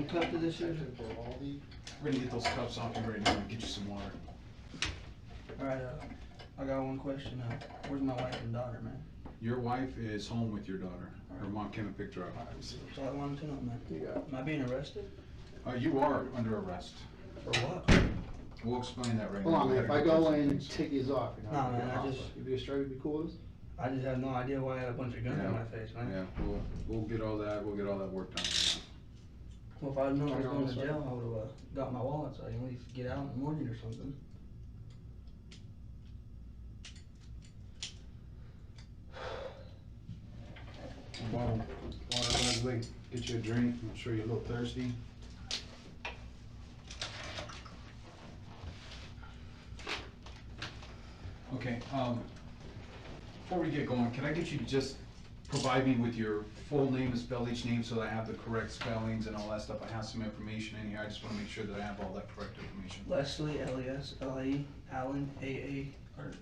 cup to this here? We're gonna get those cups off you right now and get you some water. Alright, I got one question. Where's my wife and daughter, man? Your wife is home with your daughter. Her mom came and picked her up. That's all I wanted to know, man. Am I being arrested? You are under arrest. For what? We'll explain that right Hold now. on, man. If I go in and take these off, you're Nah, not gonna man, get I hot, just- but you be straight, be cool with this? I just have no idea why I had a bunch of guns in my face, man. Yeah, we'll get all that. We'll get all that worked out. Well, if I known I was going to jail, I would have got my wallet so I can at least get out in the morning or something. Water, Leslie. Get you a drink. I'm sure you're a little thirsty. Okay, before we get going, can I get you to just provide me with your full name and spell each name so that I have the correct spellings and all that stuff? I have some information in here. I just want to make sure that I have all that correct information. Leslie, L-E-S-L-I-E, Allen,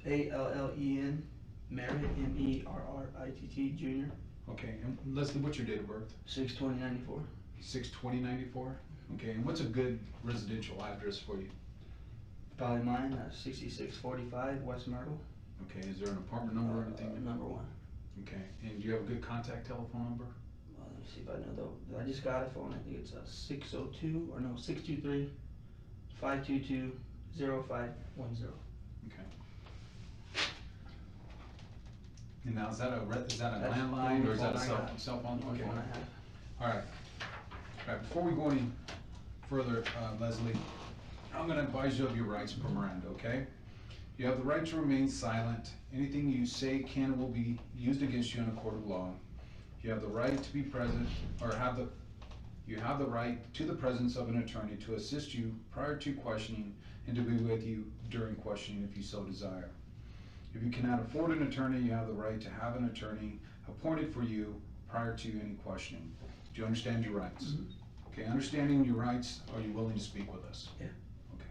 A-A-L-L-E-N, Merritt, M-E-R-R-I-T-T, Jr. Okay, and Leslie, what's your date of birth? 6/20/94. 6/20/94? Okay, and what's a good residential address for you? Probably mine, 6645 West Myrtle. Okay, is there an apartment number or anything? Number 1. Okay, and do you have a good contact telephone number? Well, let me see if I know though. I just got a phone. I think it's 623-522-0510. Okay. And now is that a That's landline the or is that a phone I got. cell phone? The only Okay. phone I have. All right. All right, before we go any further, Leslie, I'm gonna advise you of your rights per Miranda, okay? You have the right to remain silent. Anything you say can and will be used against you in a court of law. You have the right to be present, or you have the right to the presence of an attorney to assist you prior to questioning and to be with you during questioning if you so desire. If you cannot afford an attorney, you have the right to have an attorney appointed for you prior to any questioning. Do you understand your rights? Mm-hmm. Okay, understanding your rights, are you willing to speak with us? Yeah. Okay.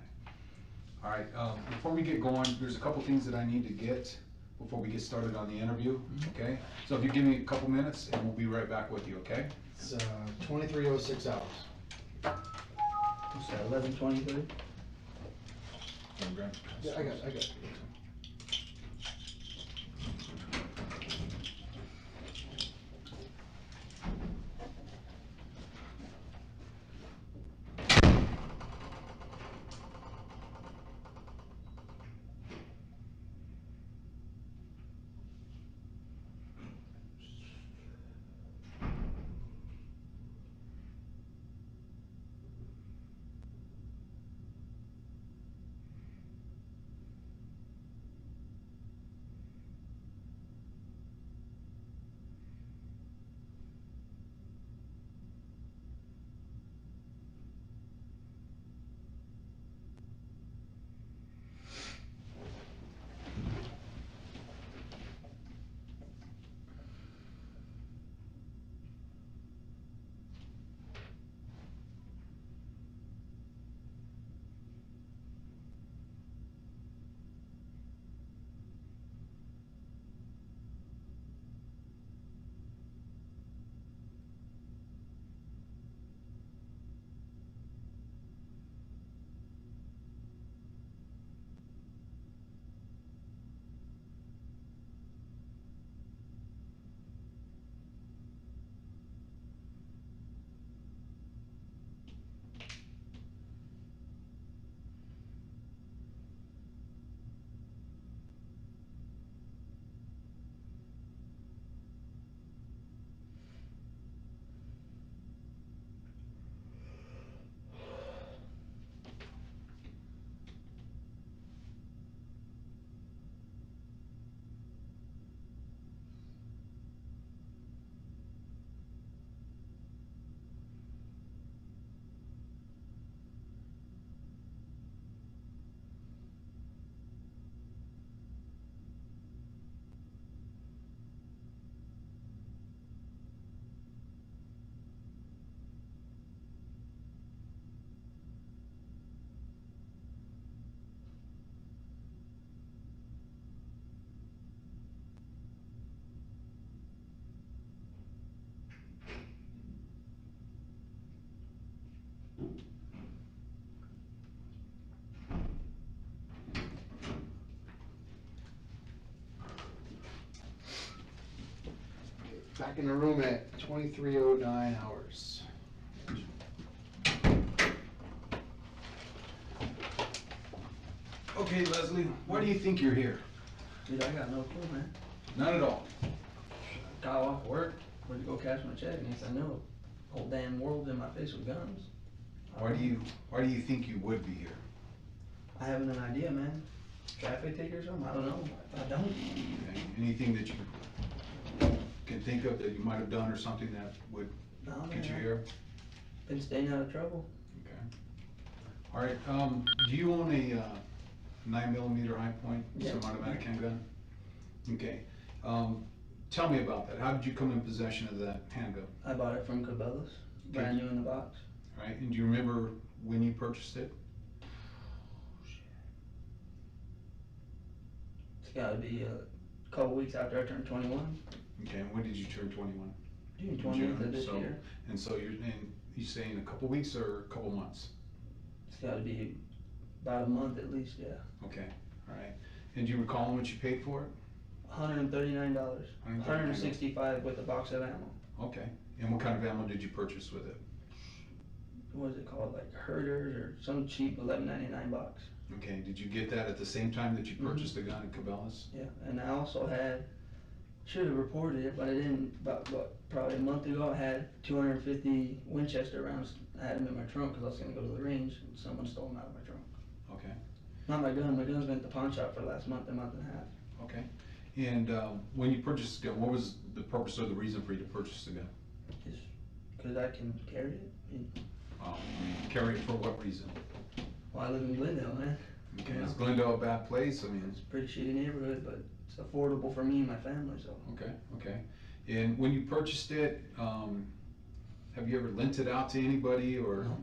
All right, before we get going, there's a couple things that I need to get before we get started on the interview, okay? So if you give me a couple minutes and we'll be right back with you, okay? It's 2306 hours. What's that, 11/23? Yeah, I got it. Back in the room at 23:09 hours. Okay, Leslie, why do you think you're here? Dude, I got no clue, man. None at all. Got off work, went to go cash my check, and next I know, whole damn world's in my face with guns. Why do you think you would be here? I haven't an idea, man. Traffic ticket or something? I don't know. I don't. Okay. Anything that you can think of that you might have done or something that would No, get you man. here? Been staying out of trouble. Okay. All right, do you own a 9mm high point, Yeah. semi-automatic handgun? Okay. Tell me about that. How did you come in possession of that handgun? I bought it from Cabela's, brand new in the box. All right, and do you remember when you purchased it? It's gotta be a couple weeks after I turned 21. Okay, and when did you turn 21? June 20th of this so, year. And so you saying a couple weeks or a couple months? It's gotta be about a month at least, yeah. Okay, all right. And do you recall how much you paid for it? $139. $165 with a box of ammo. Okay, and what kind of ammo did you purchase with it? What is it called? Like Herders or some cheap $11.99 box. Okay, did you get that at the same time that you purchased the gun at Cabela's? Yeah, and I also had, should have reported it, but I didn't. About probably a month ago, I had 250 Winchester rounds. I had them in my trunk because I was going to go to the range, and someone stole them out of my trunk. Okay, Not my gun. My gun's been at the pawn shop for the last month and a half. okay. And when you purchased the gun, what was the purpose or the reason for you to purchase the gun? Just because I can carry it. I mean, Carry it for what reason? well, I live in Glendale, man. Okay, You know, is Glendale a bad place? I mean, it's a pretty shitty neighborhood, but it's affordable for me and my family, so. okay, okay. And when you purchased it, have you ever lent it out to anybody or? No.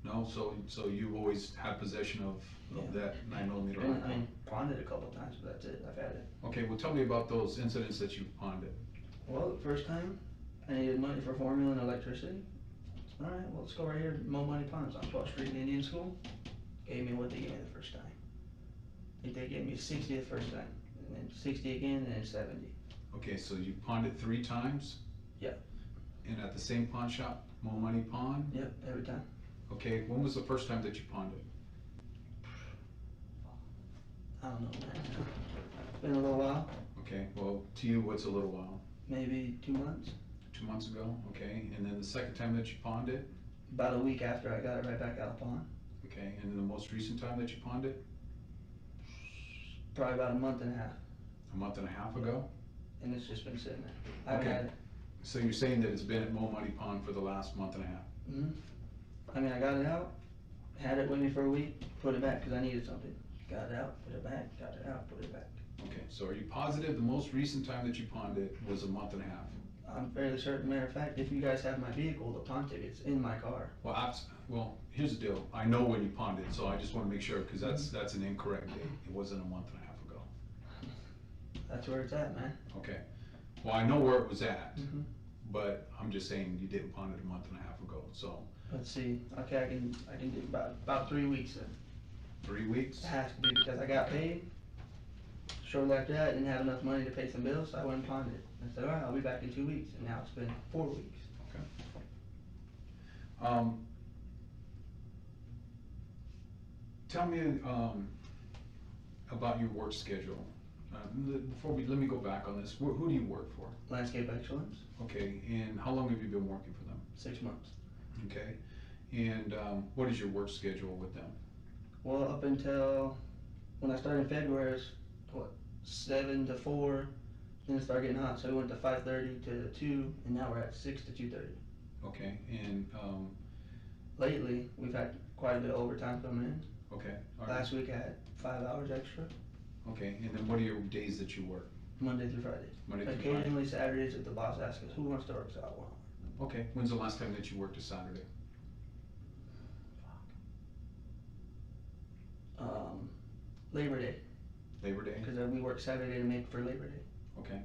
No, so you've always had possession of Yeah. that 9mm I rifle? mean, pawned it a couple of times, but that's it. I've had it. Okay, well, tell me about those incidents that you pawned it. Well, the first time, I needed money for formula and electricity. All right, well, let's go right here, Mo Money Pawns on 12th Street in Indian School. Gave me what they gave me the first time. I think they gave me 60 the first time, and then 60 again, and then 70. Okay, so you pawned it 3 times? Yeah. And at the same pawn shop, Mo Money Pawn? Yep, every time. Okay, when was the first time that you pawned it? I don't know, man. It's been a little while, Okay, well, to you, what's a little while? maybe 2 months. 2 months ago, okay, and then the second time that you pawned it? About a week after I got it right back out of pawn. Okay, and then the most recent time that you pawned it? Probably about a month and a half, A month and a half ago? and it's just been sitting there. I haven't Okay. had it. So you're saying that it's been at Mo Money Pawn for the last month and a half? I mean, I got it out, had it with me for a week, put it back because I needed something. Got it out, put it back, got it out, put it back. Okay, so are you positive the most recent time that you pawned it was a month and a half? I'm fairly certain, matter of fact, if you guys have my vehicle, the pawn ticket's in my car. Well, here's the deal. I know when you pawned it, so I just wanna make sure, cause that's an incorrect date. It wasn't a month and a half ago. That's where it's at, man. Okay. Well, I know where it was at, Mhm. but I'm just saying you didn't pawn it a month and a half ago, so Let's see, okay, I can do about 3 weeks then. 3 weeks? It has to be because I got paid. Shortly after that, I didn't have enough money to pay some bills, so I went and pawned it. I said, all right, I'll be back in 2 weeks, and now it's been 4 weeks. Tell me, about your work schedule. Let me go back on this. Who do you work for? Landscape Excellence, Okay, and how long have you been working for them? 6 months. Okay, and what is your work schedule with them? Well, up until when I started in February, it's 7 to 4. Then it started getting hot, so we went to 5:30 to 2, and now we're at 6 to 2:30. Okay, and Lately, we've had quite a bit of overtime come in. okay, all right. Last week I had 5 hours extra, Okay, and then what are your days that you work? Monday through Friday. Monday through Friday? Occasionally Saturdays if the boss asks us who wants to work, so I want. Okay, when's the last time that you worked a Saturday? Labor Day, Labor Day? because we work Saturday to make for Labor Day. Okay.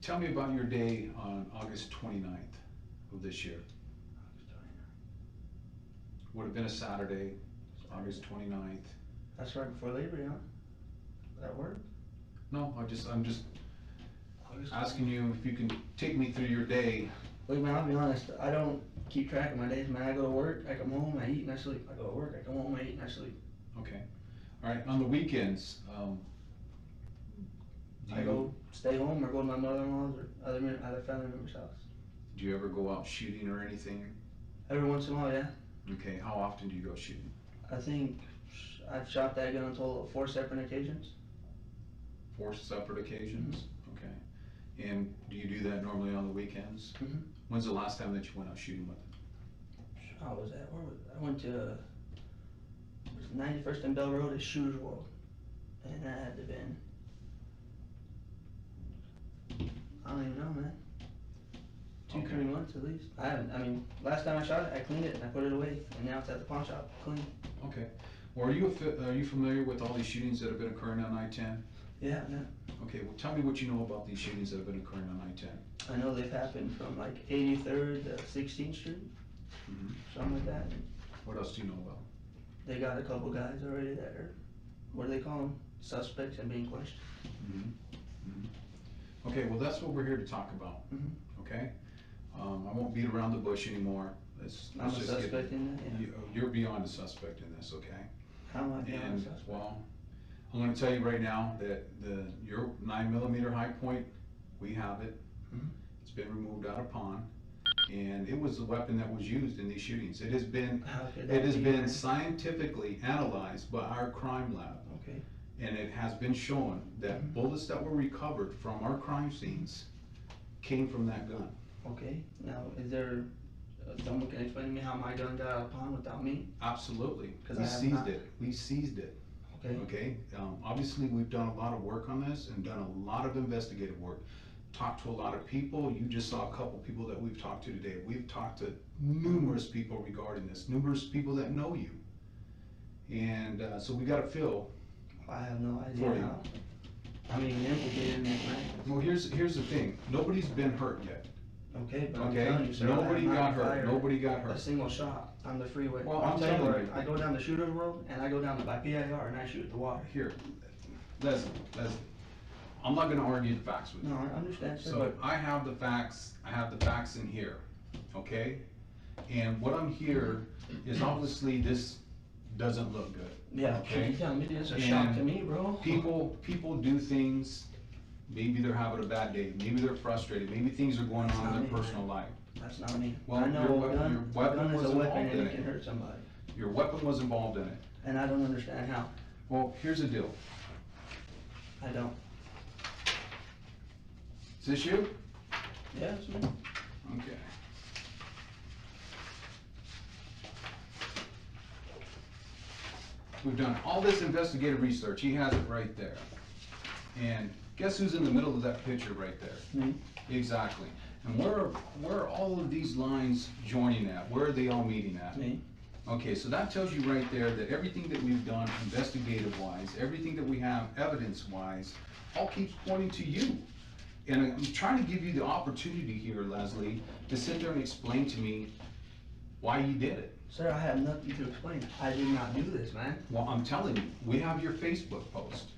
Tell me about your day on August 29th of this year. Would have been a Saturday, August 29th. That's right before Labor Day, huh? That work? No, I'm just asking you if you can take me through your day. Look, man, I'll be honest, I don't keep track of my days, man. I go to work, I come home, I eat and I sleep. I go to work, I come home, I eat and I sleep. Okay. All right, on the weekends, I go stay home or go to my mother-in-law's or other family member's house. do you ever go out shooting or anything? Every once in a while, yeah. Okay, how often do you go shooting? I think I've shot that gun on total of 4 separate occasions. 4 separate occasions? Mm-hmm. Okay. And do you do that normally on the weekends? Mm-hmm. When's the last time that you went out shooting with it? How was that? Where was it? I went to 91st and Bell Road at Shooter's World. And that had to have been, I don't even know, man. 2, Okay. 3 months at least. I mean, last time I shot it, I cleaned it and I put it away. And now it's at the pawn shop, clean. Okay. Well, are you familiar with all these shootings that have been occurring on I-10? Yeah, yeah. Okay, well, tell me what you know about these shootings that have been occurring on I-10. I know they've happened from like 83rd to 16th Street, Mm-hmm. something like that. What else do you know about? They got a couple guys already that are, what do they call them? Suspects and being questioned. Mm-hmm. Mm-hmm. Okay, well, that's what we're here to talk about, Mhm. okay? I won't beat around the bush anymore. I'm a suspect in that, yeah. You're beyond a suspect in this, okay? How am I being a And, suspect? well, I'm gonna tell you right now that your 9mm high point, we have it. Mhm. It's been removed out of pawn, and it was the weapon that was used in these shootings. It has been, How could that it has be, been man? scientifically analyzed by our crime lab. Okay. And it has been shown that Mhm. bullets that were recovered from our crime scenes came from that gun. Okay, now, is there, someone can explain to me how my gun got out of pawn without me? Absolutely. 'Cause We I have seized not. it. We seized it. Okay. Okay? Obviously, we've done a lot of work on this and done a lot of investigative work. Talked to a lot of people. You just saw a couple people that we've talked to today. We've talked to numerous people regarding this, numerous people that know you. And so we got a feel. I have no For idea you. how. I'm even implicated in this, man. Well, here's the thing. Nobody's been hurt yet. Okay, but I'm Okay? telling you, sir, I Nobody have got not hurt. fired Nobody got a hurt. single shot on the freeway. Well, I'm I'm telling telling you, you. I go down the Shooter's World and I go down by PIR and I shoot at the water. Here, Leslie, I'm not gonna argue the facts with you. No, I understand, sir, So but I have the facts in here, okay? And what I'm here is obviously this doesn't look good. yeah, Okay. you telling me this is a shock to And me, bro? People do things, maybe they're having a bad day, maybe they're frustrated, maybe things are going on in their That's not me, personal life. That's not me. Well, I know your a weapon gun is was a weapon involved and in it it. can hurt somebody, Your weapon was involved in it. and I don't understand how. Well, here's the deal. I don't. Is this you? Yeah, it's me. Okay. We've done all this investigative research. He has it right there. And guess who's in the middle of that picture right there? Me. Exactly. And where are all of these lines joining at? Where are they all meeting at? Me. Okay, so that tells you right there that everything that we've done investigative-wise, everything that we have evidence-wise, all keeps pointing to you. And I'm trying to give you the opportunity here, Leslie, to sit there and explain to me why you did it. Sir, I have nothing to explain. I did not do this, man. Well, I'm telling you, we have your Facebook post.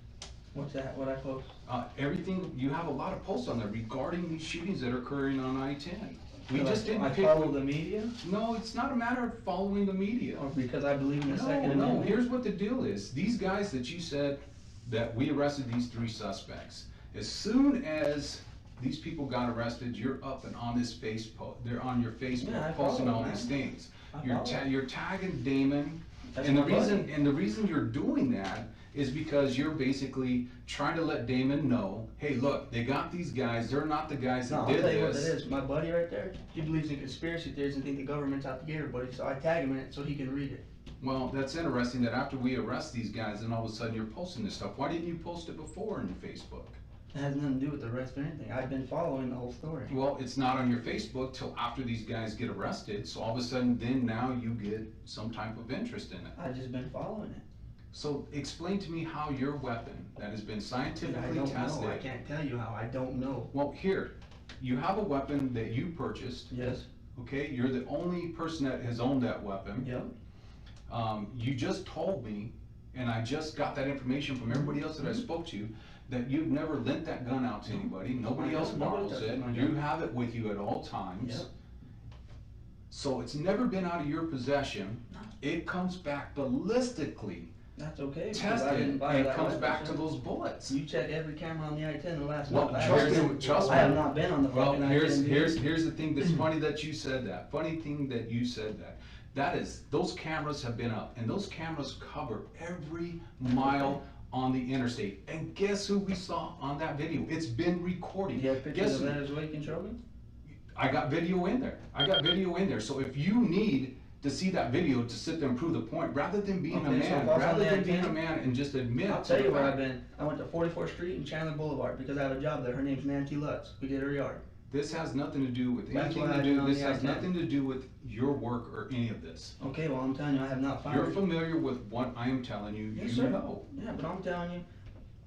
What's that, what I post? Everything, you have a lot of posts on there regarding these shootings that are occurring on I-10. We just didn't I pick. follow the media, No, it's not a matter of following the media. or because I believe in the Second No, Amendment? here's what the deal is. These guys that you said that we arrested these 3 suspects, as soon as these people got arrested, you're up and on this they're on your Yeah, I Facebook follow posting it, all man. these things. I You're follow it. you're tagging Damon, That's and the my buddy. reason you're doing that is because you're basically trying to let Damon know, hey, look, they got these guys, they're not the guys No, that I'll did tell you what this. it is. My buddy right there, he believes in conspiracy theories and think the government's out to get everybody, so I tag him in it so he can read it. Well, that's interesting that after we arrest these guys, then all of a sudden you're posting this stuff. Why didn't you post it before on your Facebook? It has nothing to do with the arrest or anything. I've been following the whole story. Well, it's not on your Facebook till after these guys get arrested, so all of a sudden then now you get some type of interest in it. I've just been following it. So explain to me how your weapon that has been I scientifically don't tested. know. I can't tell you how. I don't know. Well, here, you have a weapon that you purchased, Yes. okay? You're the only person that has owned that weapon. Yep. You just told me and I just got that information from everybody else that I spoke to, that you've never lent that gun out to anybody, nobody else borrows it, you have it with you at all times. Yep. So it's never been out of your possession, it comes back ballistically That's okay, because I didn't tested, buy and it that comes weapon, back to sir. those bullets. You check every camera on the I-10 in the last Well, month. I trust have me, been- trust I have me. not been on the Well, fucking here's I-10. the thing that's funny that you said that. Funny thing that you said that. That is, those cameras have been up, and those cameras cover every mile on the interstate. And guess who we saw on that video? It's been recording. You have pictures Guess of who? that as well you can show me? I got video in there. I got video in there. So if you need to see that video to sit there and prove the point, rather than being a Okay, so if I man, was on rather the than being a I-10, man and just admit. I'll to tell the you where fact- I've been. I went to 44th Street and Chandler Boulevard because I have a job there. Her name's Nancy Lutz. We did her yard. This has nothing to do with That's anything why to I've do, been on this the has I-10. nothing to do with your work or any of this. Okay, well, I'm telling you, I have not You're fired. familiar with what I am telling you, Yes, you sir. know. Yeah, but I'm telling you,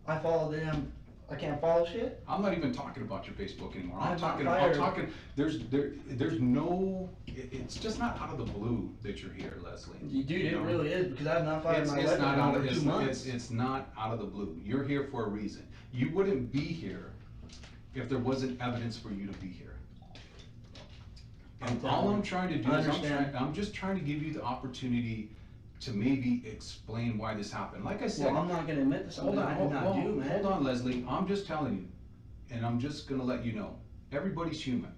I follow them. I can't follow shit. I'm not even talking about your Facebook anymore, I'm I'm not talking, fired. there's no, it's just not out of the blue that you're here, Leslie. Dude, You it know? really is because I have not fired It's, my it's weapon not in out over of, 2 months. it's not out of the blue, you're here for a reason. You wouldn't be here if there wasn't evidence for you to be here. And I'm all telling I'm you. trying to do I is understand. I'm just trying to give you the opportunity to maybe explain why this happened. Like I said, Well, I'm not gonna admit to something I did not do, man. hold on, Leslie, I'm just telling you, and I'm just gonna let you know, everybody's human.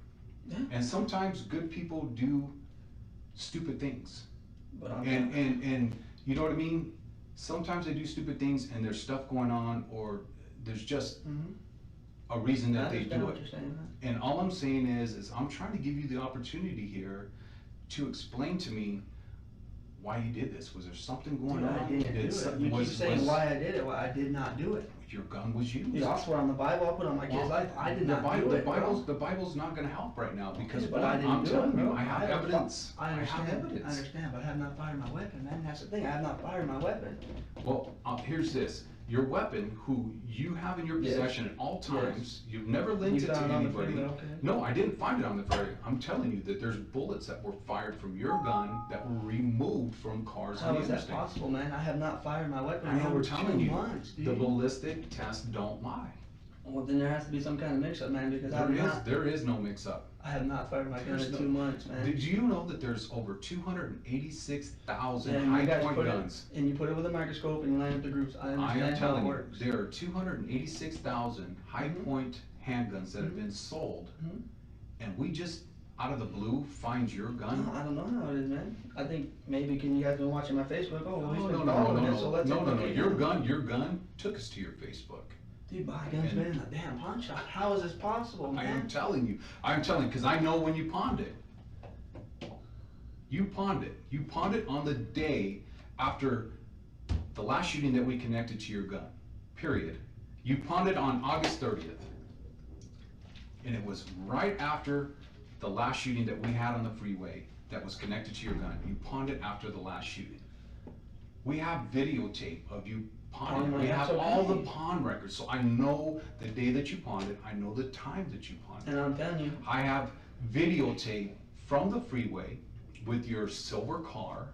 Yeah. And sometimes good people do stupid things. But I'm And you know what I mean? Sometimes they do stupid things and there's stuff going on, or there's just Mhm. a reason I that they understand do what it. you're saying, man. And all I'm saying is I'm trying to give you the opportunity here to explain to me why you did this. Was there something going Dude, on? I didn't do Did it. some- You keep was- saying was- why I did it. Well, I did not do it. Your gun was used. Dude, I'll swear on the Bible. I'll put on my kid's life. I did not do it, bro. The Bible's not gonna help right now because Okay, but I didn't I'm do telling it, you, bro. I have I have evidence. I understand. have evidence. I understand, but I have not fired my weapon, man. That's the thing. I have not fired my weapon. Well, here's this. Your weapon, who you have in your Yes. possession at all Yes. times, you've never lent You it to found it on the anybody. freeway, okay. No, I didn't find it on the ferry. I'm telling you that there's bullets that were fired from your gun that were removed from cars on How the is that interstate. possible, man? I have not fired my weapon I in am over telling 2 you, months, dude. the ballistic tests don't lie. Well, then there has to be some kind of mix-up, man, because There is no mix-up. I have not fired my gun There's in no- 2 months, man. Did you know that there's over 286,000 And you guys high-point put guns? it, and you put it with a microscope and you line up the groups. I I am understand how it telling you, works. there are 286,000 high-point handguns that have been sold, Mhm. and we just, out of the blue, find your gun? I don't know how it is, man. I think maybe you guys been watching my Facebook. Oh, well, he's No, been no, no, following no, it, so no, let's no, no, no, implicate your him. your gun took us to your Facebook. Dude, my gun's And- been in a damn pawn shop. How is this possible, I am man? telling you, because I know when you pawned it. You pawned it on the day after the last shooting that we connected to your gun, period. You pawned it on August 30th. And it was right after the last shooting that we had on the freeway that was connected to your gun. You pawned it after the last shooting. We have videotape of you pawning it. We That's have all the okay. pawn records, so I know the day that you pawned it, I know the time that you pawned it. And I'm telling you, I have videotape from the freeway with your silver car.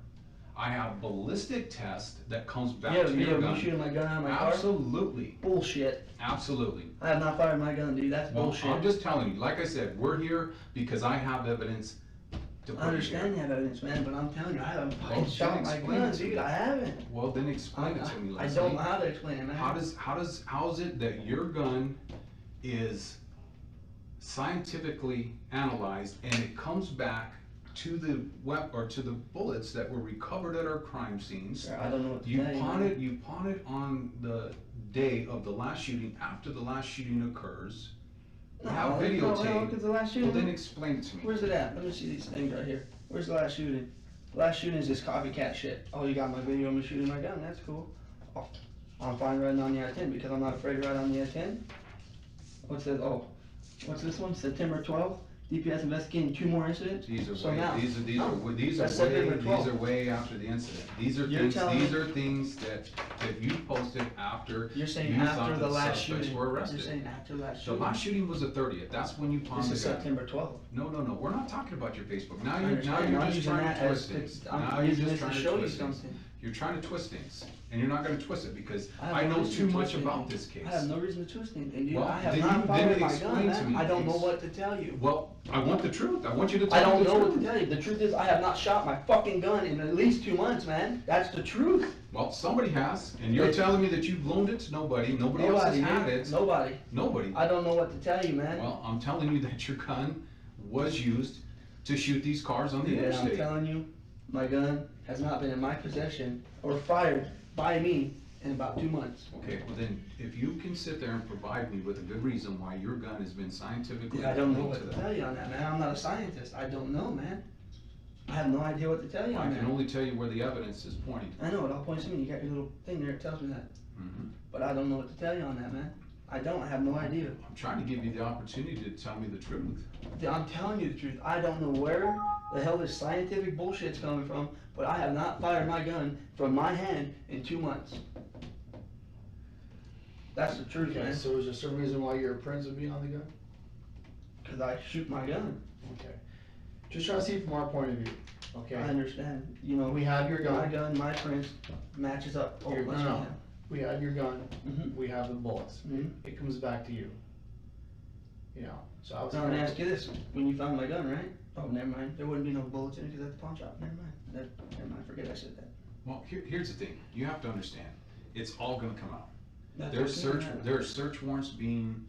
I have ballistic test that comes back you have a to video your of me gun. shooting my gun out of my car? Absolutely, Bullshit. absolutely. I have not fired my gun, dude. That's Well, bullshit. I'm just telling you, like I said, we're here because I have evidence to I put understand you you have evidence, man, but I'm telling you, I haven't fucking Well, shot then my explain gun, it to dude. me. I haven't. Well, then explain it to me, I Leslie. don't know how to explain it, man. How is it that your gun is scientifically analyzed and it comes back to the to the bullets that were recovered at our crime scenes? Sir, I don't know what to You tell you, pawn man. it. You pawn it on the day of the last shooting, after the last shooting occurs. We have videotape. Because the last Well, shooting. then explain it to me. Where's it at? Let me see these things right here. Where's the last shooting? Last shooting is this copycat shit. Oh, you got my video of me shooting my gun. That's cool. Oh, I'm fine riding on the I-10 because I'm not afraid to ride on the I-10. What's this? Oh, what's this one? September 12th. DPS investigating 2 more incidents. These are So way, now- these That's are September way, 12th. these are way after the incident. These are You're things, telling these me- are things that you posted after You're saying you after thought the the last suspects shooting. were You're arrested. saying after the last The shooting. last shooting was the 30th. That's when you pawned This the is gun. September 12th. No, we're not talking about your Facebook. Now I you're understand. I'm just using trying that to twist as- things. I'm Now you're using just this to trying to show you twist things. something. You're trying to twist things. and you're not gonna twist it, because have I no know reason too to much twist about anything. this case. I have no reason to twist anything, dude. Well, I have then not you fired didn't my gun, explain to man. me, I don't know please. what to tell you. Well, I want the truth, I want you to I tell me don't the know what truth. to tell you. The truth is, I have not shot my fucking gun in at least 2 months, man. That's the truth. Well, somebody has, and you're But- telling me that you've loaned it to nobody else has had dude. it. Nobody. Nobody. I don't know what to tell you, man. Well, I'm telling you that your gun was used to shoot these cars on the Yeah, I'm interstate. telling you, my gun has not been in my possession or fired by me in about 2 months. Okay, well then, if you can sit there and provide me with a good reason why your gun has been scientifically I don't know linked what to to that. tell you on that, man. I'm not a scientist. I don't know, man. I have no idea what to tell you I on can that. only tell you where the evidence is pointing. I know it all points to me. You got your little thing there. It tells me that. Mhm. But I don't know what to tell you on that, man. I don't. I have no idea. I'm trying to give you the opportunity to tell me the truth. I'm telling you the truth. I don't know where the hell this scientific bullshit's coming from, but I have not fired my gun from my hand in 2 months. That's the truth, Okay, man. so is there some reason why your prints would be on the gun? Because I shoot my gun. Okay. Just trying to see from our point of view, okay? I understand. You know, We have your my gun, gun, my prints matches up. Your- no. we have your gun, Mm-hmm. we have the bullets. Mm-hmm. It comes back to you. You know, so I was. Now, let me ask you this. When you found my gun, right? Oh, never mind. There wouldn't be no bullets in it because at the pawn shop. Never mind. Never mind. Forget I said that. Well, here's the thing, you have to understand, it's all gonna come out. That's There okay. are search warrants being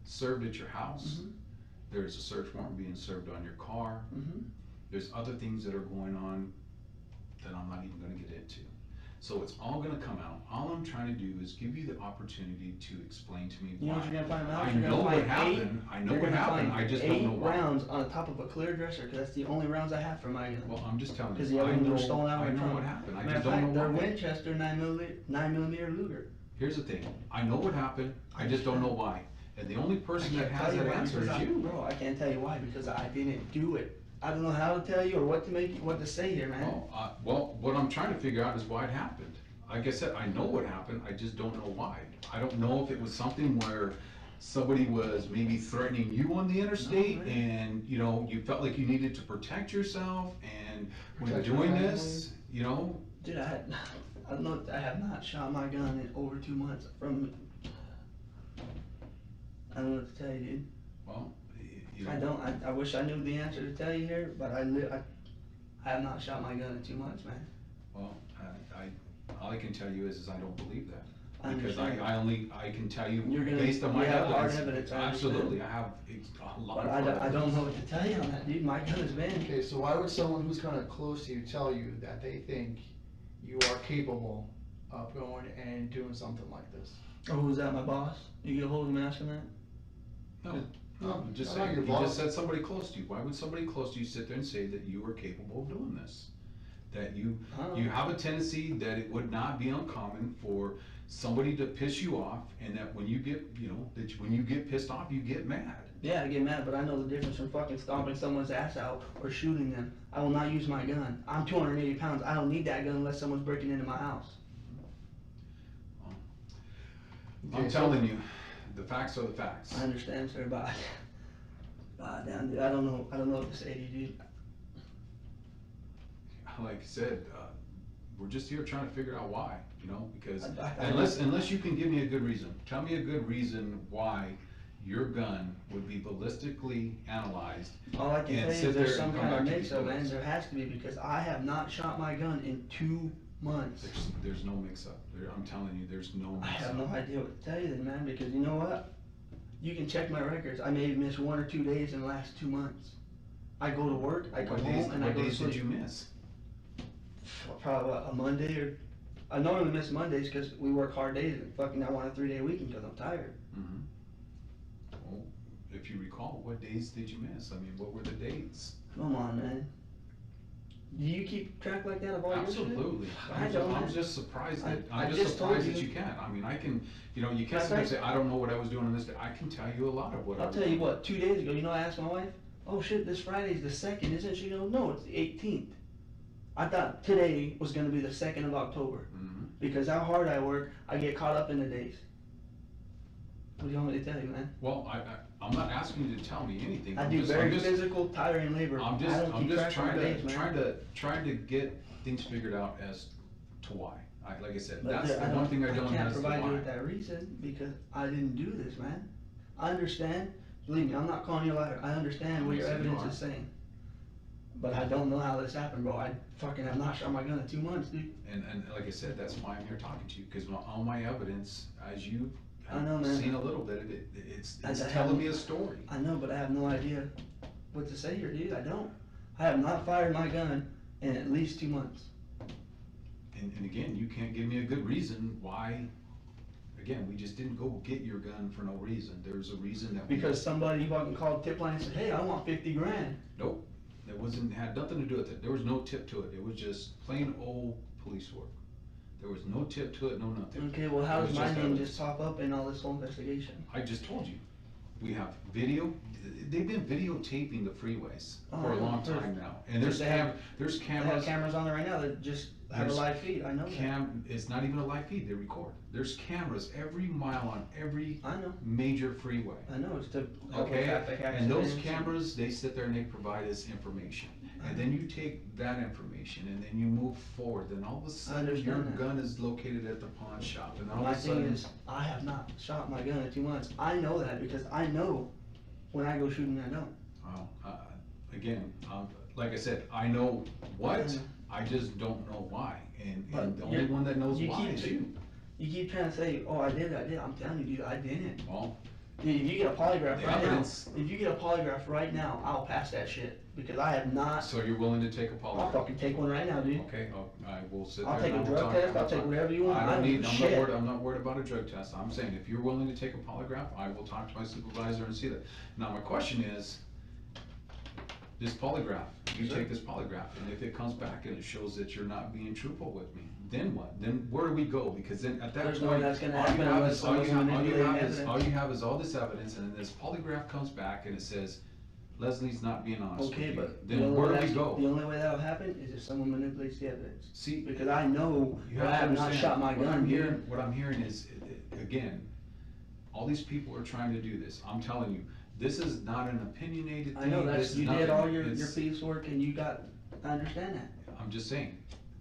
served at your house. Mhm. There's a search warrant being served on your car. Mhm. There's other things that are going on that I'm not even gonna get into. So it's all gonna come out. All I'm trying to do is give you the opportunity to explain to me You know why. what you're gonna find out? I You're gonna know what find happened, I know You're what gonna happened, find I just don't know 8 why. rounds on top of a clear dresser because that's the only rounds I have for my gun. Well, I'm just telling Because you, the other I ones know, were stolen out of I my know trunk. what happened, I Matter just of don't fact, know they're why. Winchester 9mm Luger. Here's the thing, I know what happened, I just don't know why. And the only person that has that answer is you. Bro, I can't tell you why because I didn't do it. I don't know how to tell you or what to say here, man. Well, what I'm trying to figure out is why it happened. Like I said, I know what happened, I just don't know why. I don't know if it was something where somebody was maybe threatening you on the interstate No, and, you know, you felt like you needed to protect yourself and when Protect your doing family. this, you know, Dude, I don't know. I have not shot my gun in over 2 months from. I don't know what to tell you, dude. well, you know. I don't. I wish I knew the answer to tell you here, but I have not shot my gun in 2 months, man. Well, all I can tell you is I don't believe that. I Because understand. I can tell you You're gonna- based on you my have hard evidence. evidence, I understand. Absolutely, I have a lot But of I don't evidence. know what to tell you on that, dude. My gun has been. Okay, so why would someone who's kind of close to you tell you that they think you are capable of going and doing something like this? Oh, who's that? My boss? You get a hold of him asking that? No, I'm just I'm not saying, your you boss. just said somebody close to you. Why would somebody close to you sit there and say that you are capable of doing this? That you have a tendency that it would not be uncommon for somebody to piss you off and that when you get, you know, when you get pissed off, you get mad. Yeah, I get mad, but I know the difference from fucking stomping someone's ass out or shooting them. I will not use my gun. I'm 280 pounds. I don't need that gun unless someone's breaking into my house. I'm Okay, so- telling you, the facts are the facts. I understand, sir, but damn, dude, I don't know what to say to you, dude. Like I said, we're just here trying to figure out why, you know, because I- unless you can give me a good reason, tell me a good reason why your gun would be ballistically analyzed. All I can And tell you sit is there's there some and come kind of back to mix these up, man. bullets. There has to be because I have not shot my gun in 2 months. There's no mix-up. I'm telling you, there's no I have no mix-up. idea what to tell you then, man, because you know what? You can check my records. I may have missed 1 or 2 days in the last 2 months. I go to work, I come home, and I What go to days did you sleep. miss? Probably a Monday or, I normally miss Mondays because we work hard days and fucking I want a 3-day weekend because I'm tired. Mhm. Well, if you recall, what days did you miss? I mean, what were the dates? Come on, man. Do you keep track like that of all your shit? Absolutely. I I'm don't, man. just surprised I- that, I I'm just just told surprised that you. you can. I mean, I can, you know, you can't That's sit there and right. say, I don't know what I was doing on this day. I can tell you a lot of what I I'll was tell you doing. what, 2 days ago, you know, I asked my wife, oh shit, this Friday's the 2nd, isn't it? She goes, no, it's the 18th. I thought today was gonna be the 2nd of October. Mhm. Because how hard I work, I get caught up in the days. What do you want me to tell you, man? Well, I'm not asking you to tell me anything. I I'm do just- very I'm just- physical, tiring labor. I'm I just, don't I'm keep just track of my days, man. trying to get things figured out as to why. like I said, But that's the one thing I don't can't understand provide you why. with that reason because I didn't do this, man. I understand, believe me, I'm not calling you a liar, I understand what your Yes, you evidence are. is saying. But I don't know how this happened, bro, I fucking have not shot my gun in 2 months, dude. And like I said, that's why I'm here talking to you, because all my evidence, as you I know, have man. seen a little bit of it, it's I telling haven't- me a story. I know, but I have no idea what to say here, dude, I don't. I have not fired my gun in at least 2 months. And again, you can't give me a good reason why, again, we just didn't go get your gun for no reason. There's a reason that we. Because somebody fucking called tip line and said, hey, I want 50 grand. Nope, had nothing to do with it. There was no tip to it. It was just plain old police work. There was no tip to it, no nothing. Okay, well, how It does was my just name evidence. just pop up in all this whole investigation? I just told you. We have video. They've been videotaping the freeways Oh, for a I know. long time now. And there's They have- there's They have cameras. cameras on there right now that just have a There's live feed, I know that. It's not even a live feed, they record. There's cameras every mile on every I know, major freeway. I know, it's to help with Okay, traffic and those accidents. cameras, they sit there and they provide us information. And then you take that information and then you move forward, then all of a sudden your understand that. gun is located at the pawn shop and all My of a thing sudden. is, I have not shot my gun in 2 months. I know that because I know when I go shooting, I don't. Well, again, like I said, I know what, Mhm. I just don't know why. And But the only you're- one that knows you why keep- is you. You keep trying to say, oh, I did. I'm telling you, dude, I didn't. Well, Dude, if you get a polygraph The right evidence- now, if you get a polygraph right now, I'll pass that shit because I have not. so you're willing to take a I'll polygraph? fucking take one right now, dude. Okay, I will sit there. I'll take and a I will drug talk- test, I'll take whatever you want. I I don't don't need, give a I'm shit. not worried about a drug test. I'm saying if you're willing to take a polygraph, I will talk to my supervisor and see that. Now, my question is, this polygraph, you Yes, sir. take this polygraph, and if it comes back and it shows that you're not being truthful with me, then what? Then where do we go? Because then at that There's point, no way that's gonna all you happen have unless is, all you someone's have, manipulating all evidence. you have is all this evidence, and then this polygraph comes back and it says, Leslie's not being honest with Okay, you. but the Then only where way do we that's- go? The only way that'll happen is if someone manipulates the evidence. See, Because I know you that I have to have not understand, shot my what gun, I'm dude. hearing, what I'm hearing is, again, all these people are trying to do this. I'm telling you, this is not an opinionated thing. I know This that's, is you did nothing. all your It's- police work and you got, I understand that. I'm just saying,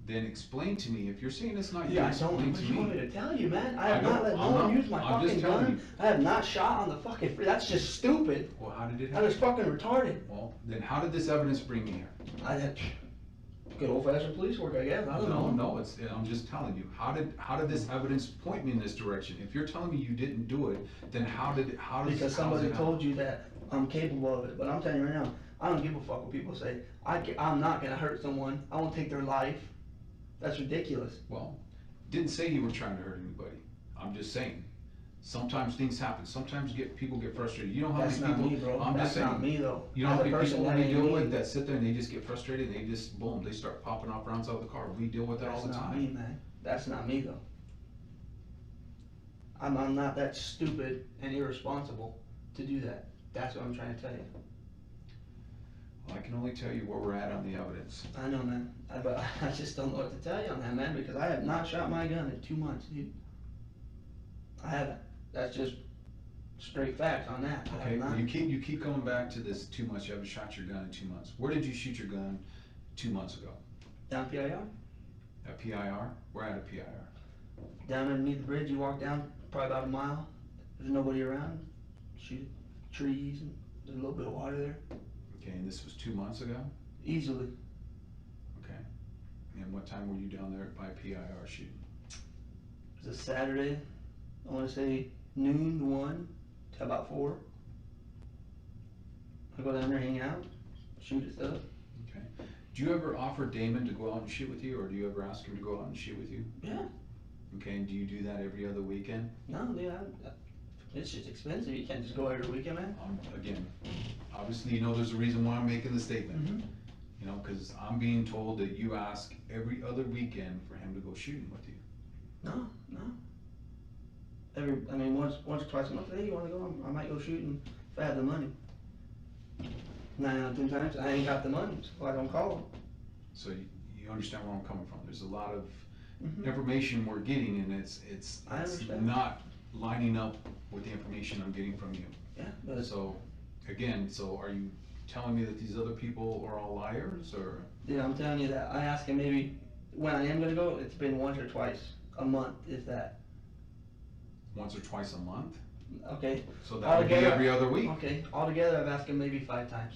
then explain to me, if you're saying it's not you, Yeah, I don't, explain what to you want me me. to tell you, man? I I have not don't- let no I'm one not- use my I'm just fucking telling gun. you. I have not shot on the fucking free, that's just stupid. Well, how did it That is happen? fucking retarded. Well, then how did this evidence bring me here? I had good old fashioned police work, I guess, I don't know. No, I'm just telling you, how did this evidence point me in this direction? If you're telling me you didn't do it, then how does Because how does somebody it told you that I'm capable of it, but I'm telling you right now, I don't give a fuck what people say. I'm not gonna hurt someone, I won't take their life. That's ridiculous. Well, didn't say you were trying to hurt anybody. I'm just saying, sometimes things happen. Sometimes people get frustrated. You know how That's many not people? me, bro. I'm just That's saying. not me, though. You know As how a many person, people that we ain't deal me. with that sit there and they just get frustrated and they just boom, they start popping off rounds out of the car. We deal with that all That's the not time. me, man. That's not me, though. I'm not that stupid and irresponsible to do that. That's what I'm trying to tell you. Well, I can only tell you where we're at on the evidence. I know, man. But I just don't know what to tell you on that, man, because I have not shot my gun in 2 months, dude. I haven't. That's just straight facts on that. I Okay, have not. you keep coming back to this 2 months. You haven't shot your gun in 2 months. Where did you shoot your gun 2 months ago? Down PIR? At PIR? We're at a PIR. Down underneath the bridge, you walk down probably about a mile. There's nobody around. Shoot trees and there's a little bit of water there. Okay, and this was 2 months ago? Easily. Okay. And what time were you down there by PIR shooting? It was a Saturday. I want to say noon to 1 to about 4. I go down there, hang out, shoot at stuff. Okay. Do you ever offer Damon to go out and shoot with you, or do you ever ask him to go out and shoot with you? Yeah. Okay, and do you do that every other weekend? No, dude, it's just expensive. You can't just go every weekend, man. Again, obviously, you know there's a reason why I'm making the statement. Mm-hmm. You know, because I'm being told that you ask every other weekend for him to go shooting with you. No. Once or twice a month, hey, you want to go? I might go shooting if I have the money. 9 out of 10 times, I ain't got the money, so I don't call them. So you understand where I'm coming from. There's a lot of Mm-hmm. information we're getting, and it's I understand. not lining up with the information I'm getting from you. Yeah, but So, again, are you telling me that these other people are all liars, or? dude, I'm telling you that I ask him maybe when I am gonna go. It's been once or twice, a month, if that. Once or twice a month? Okay, So that would be Altogether- every other week? okay, altogether I've asked him maybe 5 times.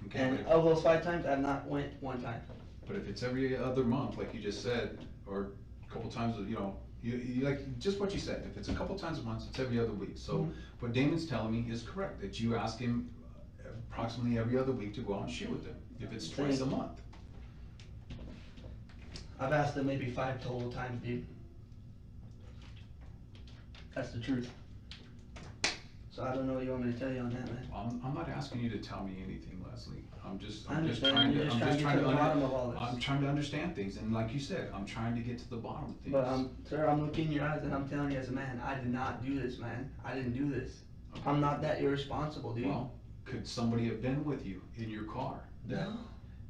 Okay, And but of those 5 times, I've not went 1 time. But if it's every other month, like you just said, or a couple times, you know, you like, just what you said, if it's a couple times a month, it's every other week. So what Damon's telling me is correct, that you ask him approximately every other week to go out and shoot with him, if it's twice a month. I've asked him maybe 5 total times, dude. That's the truth. So I don't know what you want me to tell you on that, man. I'm not asking you to tell me anything, Leslie. I'm just I trying understand. to, You're just trying to get to the bottom of all this. I'm trying to understand things, and like you said, I'm trying to get to the bottom of things. But sir, I'm looking in your eyes and I'm telling you as a man, I did not do this, man. I didn't do this. I'm not that irresponsible, dude. Well, could somebody have been with you in your car that No.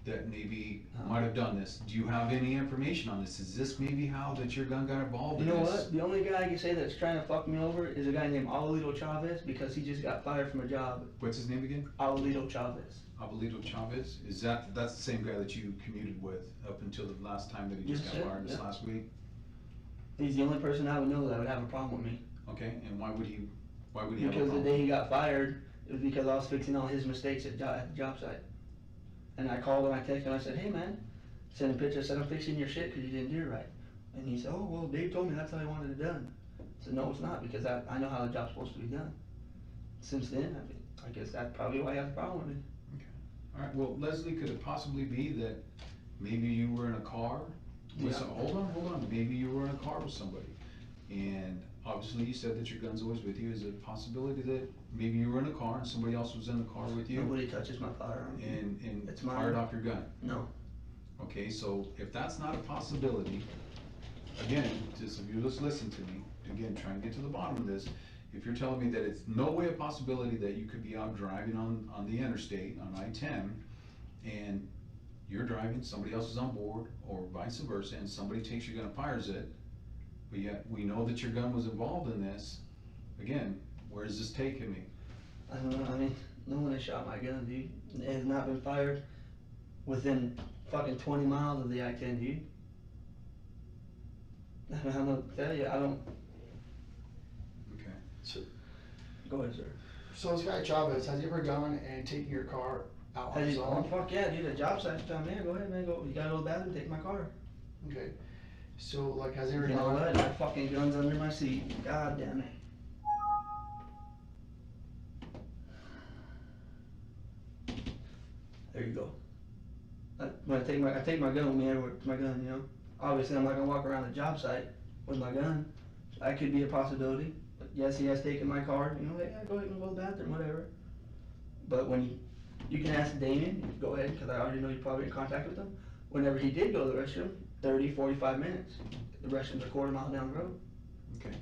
that maybe might have done this? Do you have any information on this? Is this maybe how that your gun got involved You in know this? what? The only guy I can say that's trying to fuck me over is a guy named Abuelito Chavez, because he just got fired from a job. What's his name again? Abuelito Chavez. Abuelito Chavez? That's the same guy that you commuted with up until the last time that he just Yes, got sir. fired this Yeah. last week? He's the only person I would know that would have a problem with me. Okay, and why would he have a Because problem? the day he got fired, it was because I was fixing all his mistakes at the job site. And I called him, I texted him, I said, hey man, sent him a picture, I said, I'm fixing your shit because you didn't do it right. And he said, oh, well, Dave told me that's how he wanted it done. I said, no, it's not, because I know how the job's supposed to be done. Since then, I guess that's probably why he has a problem with me. Alright, well, Leslie, could it possibly be that maybe you were in a car? Yeah. Hold on, maybe you were in a car with somebody, and obviously you said that your gun's always with you. Is it a possibility that maybe you were in a car and somebody else was in the car with you Nobody touches my firearm. and It's mine. fired off your gun? No. Okay, so if that's not a possibility, again, just if you just listen to me, again, trying to get to the bottom of this, if you're telling me that it's no way a possibility that you could be out driving on the interstate, on I-10, and you're driving, somebody else is on board, or vice versa, and somebody takes your gun and fires it, but yet we know that your gun was involved in this, again, where is this taking me? I don't know, I mean, no one has shot my gun, dude. It has not been fired within fucking 20 miles of the I-10, dude. I mean, I'm gonna tell you, I don't. Okay. Go ahead, sir. So this guy Chavez, has he ever gone and taken your car out on Has his he, oh, own? fuck yeah, dude, a job site's down there, go ahead, man, go, you gotta go to the bathroom, take my car. Okay. So like, has he You ever know gone? what, my fucking gun's under my seat, god damn it. There you go. When I take my gun with me everywhere, my gun, you know. Obviously, I'm not gonna walk around the job site with my gun. That could be a possibility. But yes, he has taken my car, you know, hey, go ahead and go to the bathroom, whatever. But when you can ask Damien, go ahead, because I already know you're probably in contact with him. Whenever he did go to the restroom, 30, 45 minutes. The restroom's a quarter mile down the road. Okay,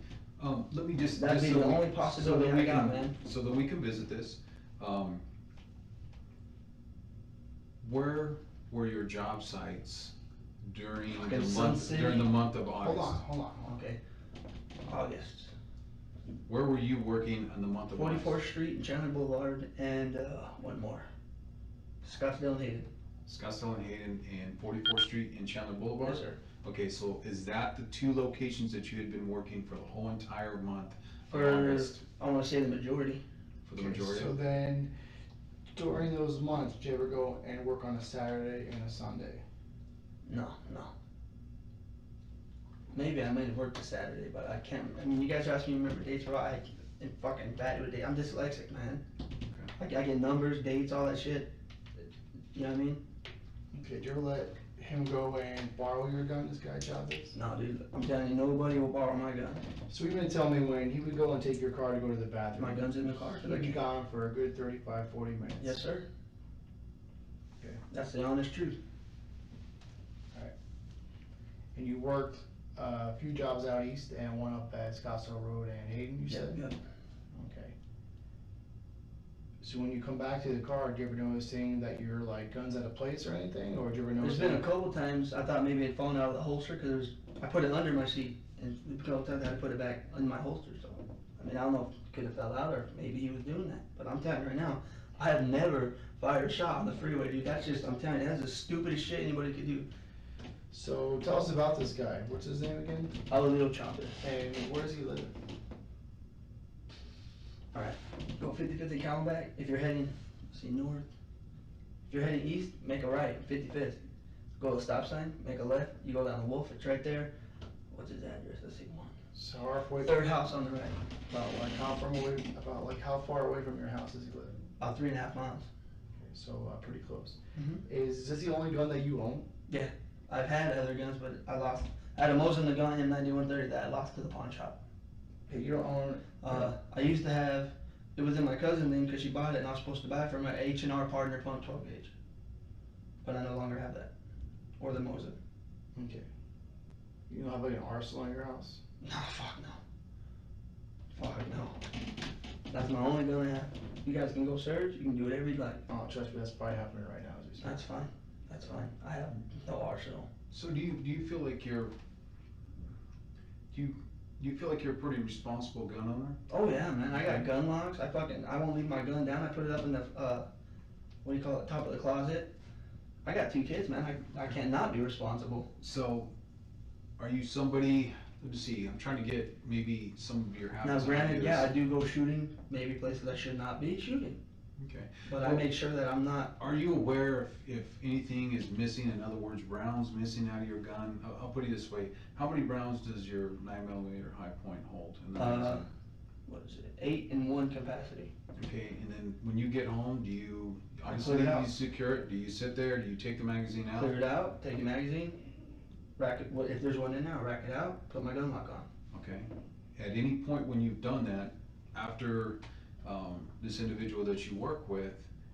let me just. That'd just be so the we- only possibility so that we I got, can- man. So that we can visit this, where were your job sites during the Fucking Sun month, City. during the month of August? Hold on. Okay. August. Where were you working in the month of August? 44th Street and Chandler Boulevard, and one more. Scottsdale and Hayden. Scottsdale and Hayden and 44th Street and Chandler Boulevard? Yes, sir. Okay, so is that the 2 locations that you had been working for the whole entire month of For, August? I wanna say the majority. For the Okay, majority? So then, during those months, did you ever go and work on a Saturday and a Sunday? No. Maybe I might have worked a Saturday, but I can't, I mean, you guys are asking me to remember dates, or I'm fucking bad with dates. I'm dyslexic, man. I get numbers, dates, all that shit. You know what I mean? Okay, did you ever let him go and borrow your gun, this guy Chavez? No, dude, I'm telling you, nobody will borrow my gun. So even tell me when he would go and take your car to go to the bathroom. My gun's in the car. He'd be gone for a good 35, 40 minutes. Yes, sir. Okay. That's the honest truth. And you worked a few jobs out east and one up at Scottsdale Road and Hayden, you said? Yep. Okay. So when you come back to the car, do you ever notice saying that your like guns out of place or anything, or do you ever notice? There's been a couple times I thought maybe it'd fallen out of the holster, because I put it under my seat, and a couple times I had to put it back in my holster, so. I mean, I don't know if it could have fell out, or maybe he was doing that, but I'm telling you right now, I have never fired a shot on the freeway, dude. That's just, I'm telling you, that's the stupidest shit anybody could do. So tell us about this guy. What's his name again? Little Chopper. And where does he live? Alright, go 55th Camelback. If you're heading, north. If you're heading east, make a right, 55th. Go to the stop sign, make a left. You go down the Wolf, it's right there. What's his address? Let's see, So halfway. third house on the right. About how far away from your house does he live? About 3.5 miles. Okay, so pretty close. Mhm. Is this the only gun that you own? Yeah, I've had other guns, but I lost. I had a Mosin Nagant M9130 that I lost to the pawn shop. Okay, you don't own. I used to have, it was in my cousin's name because she bought it and I was supposed to buy it from my H&R partner pump 12 gauge. But I no longer have that. Or the Mosin. Okay. You don't have like an arsenal in your house? No, fuck no. Fuck no. That's my only gun I have. You guys can go search, you can do whatever you like. Oh, trust me, that's probably happening right now as we speak. That's fine. That's fine. I have no arsenal. So do you feel like you're, do you feel like you're a pretty responsible gun owner? Oh yeah, man. I got gun locks. I won't leave my gun down. I put it up in the, what do you call it, top of the closet. I got 2 kids, man. I cannot be responsible. So, are you somebody, let me see, I'm trying to get maybe some of your habits. Now and granted, ideas. yeah, I do go shooting, maybe places I should not be shooting. Okay. But I make sure that I'm not. Are you aware if anything is missing, in other words, rounds missing out of your gun? I'll put it this way, how many rounds does your 9mm high point hold in the magazine? What is it? 8 in 1 capacity. Okay, and then when you get home, do you, I obviously clear it out. you secure it, do you sit there, do you take the magazine out? Clear it out, take a magazine, rack it, if there's one in there, I'll rack it out, put my gun lock on. Okay. At any point when you've done that, after this individual that you work with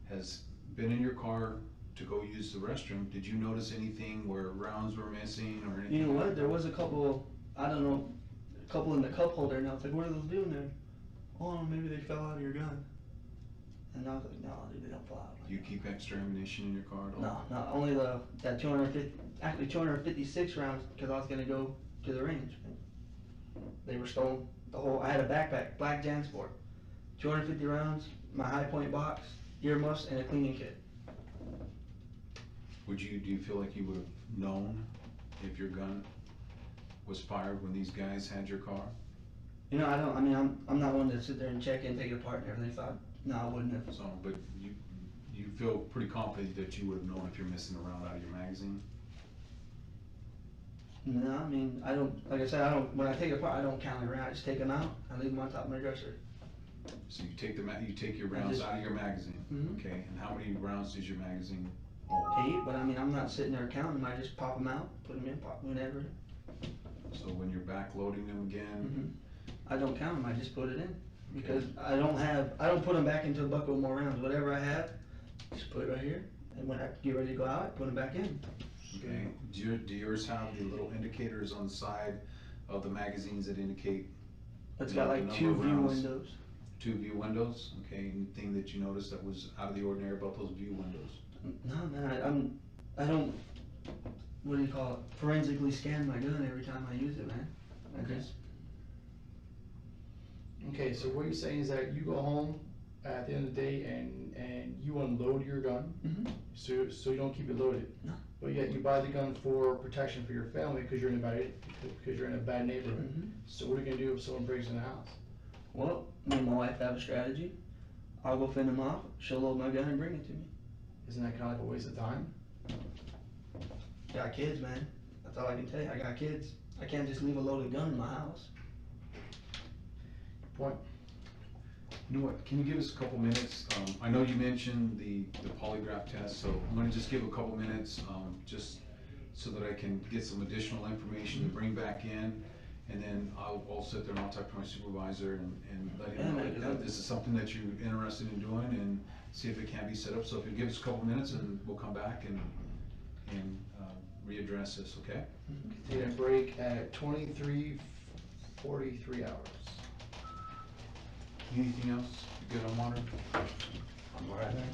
has been in your car to go use the restroom, did you notice anything where rounds were missing or anything? You know like what? There was a couple, I don't know, a couple in the cup holder, and I was like, what are those doing there? Oh, maybe they fell out of your gun. And I was like, no, dude, they don't fall out. Do you keep extra ammunition in your car at all? No, only that 256 rounds because I was gonna go to the range. They were stolen. I had a backpack, black Jansport, 250 rounds, my high point box, earmuffs, and a cleaning kit. Do you feel like you would have known if your gun was fired when these guys had your car? You know, I'm not one to sit there and check in, take it apart and everything, so no, I wouldn't have. So, but you feel pretty confident that you would have known if you're missing a round out of your magazine? No, I don't, like I said, when I take it apart, I don't count it around, I just take them out, I leave them on top of my dresser. So you take your rounds out of your magazine, Mhm. okay? And how many rounds does your magazine hold? 8, but I'm not sitting there counting them, I just pop them out, put them in, pop whenever. So when you're back loading them again, I don't count them, I just put it in. Because I don't put them back into a bucket with more rounds. Whatever I have, just put it right here. And when I get ready to go out, I put them back in. okay? Do yours have the little indicators on the side of the magazines that indicate? It's you know, got the like number 2 of view rounds? windows. 2 view windows, okay? Anything that you noticed that was out of the ordinary about those view windows? No, man, I don't, what do you call it, forensically scan my gun every time I use it, man. I just. Okay, so what you're saying is that you go home at the end of the day and you unload your gun, so you don't keep it loaded. No. But yet you buy the gun for protection for your family because you're in a bad neighborhood. So what are you gonna do if someone breaks in the house? Well, me and my wife have a strategy. I'll go fend them off, she'll load my gun and bring it to me. Isn't that kind of like a waste of time? Got kids, man. That's all I can tell you. I got kids. I can't just leave a loaded gun in my house. Point. You know what, can you give us a couple minutes? I know you mentioned the polygraph test, so I'm gonna just give a couple minutes, just so that I can get some additional information to bring back in. And then I'll sit there and I'll talk to my supervisor and let him know that this is something that you're interested in doing and see if it can be set up. So if you give us a couple minutes and we'll come back and readdress this, okay? Take a break at 23:43 hours. Anything else? You good on water? I'm alright, man.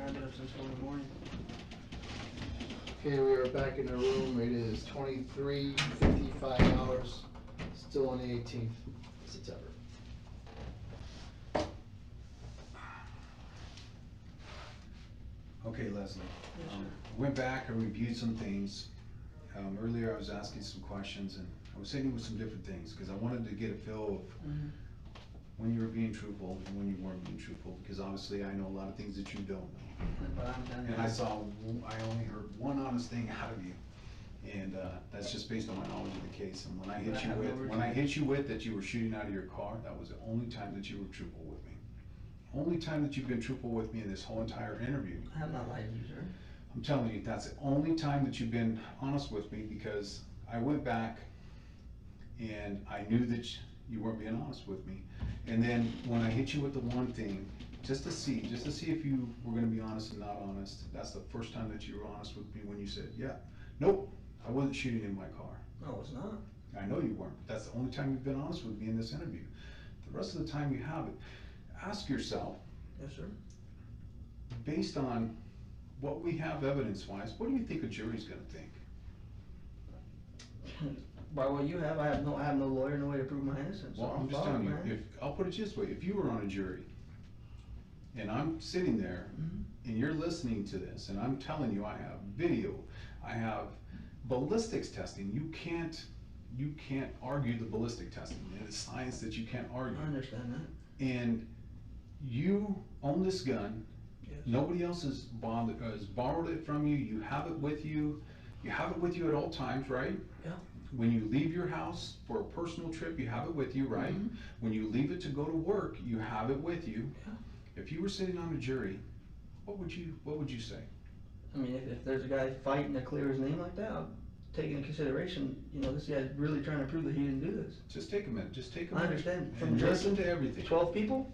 habit of since early morning. Okay, we are back in the room. It is 23:55 hours, still on the 18th of September. Okay, Leslie. Yes, Um, sir. Went back and reviewed some things. Earlier I was asking some questions and I was sitting with some different things, because I wanted to get a feel of Mhm. when you were being truthful and when you weren't being truthful, because obviously I know a lot of things that you don't know. But I'm telling you. And I only heard one honest thing out of you, and that's just based on my knowledge of the case. And when I hit you with that you were shooting out of your car, that was the only time that you were truthful with me. Only time that you've been truthful with me in this whole entire interview. I have not lied to you, sir. I'm telling you, that's the only time that you've been honest with me, because I went back and I knew that you weren't being honest with me. And then when I hit you with the one thing, just to see if you were gonna be honest and not honest, that's the first time that you were honest with me, when you said, yeah, nope, I wasn't shooting in my car. No, it's not. I know you weren't. That's the only time you've been honest with me in this interview. The rest of the time you haven't. Ask yourself, Yes, sir. based on what we have evidence-wise, what do you think a jury's gonna think? By what you have, I have no lawyer, no way to prove my innocence. Well, I'm just telling you, I'll put it this way, if you were on a jury, and I'm sitting there, Mhm. and you're listening to this, and I'm telling you, I have video, I have ballistics testing, you can't argue the ballistic testing, it's science that you can't argue. I understand that. And you own this gun, Yes. nobody else has borrowed it from you, you have it with you at all times, right? Yeah. When you leave your house for a personal trip, you have it with you, right? Mhm. When you leave it to go to work, you have it with you. Yeah. If you were sitting on a jury, what would you say? I mean, if there's a guy fighting to clear his name like that, I'll take into consideration, this guy's really trying to prove that he didn't do this. Just take a minute, I understand. From and just listen to everything. 12 people,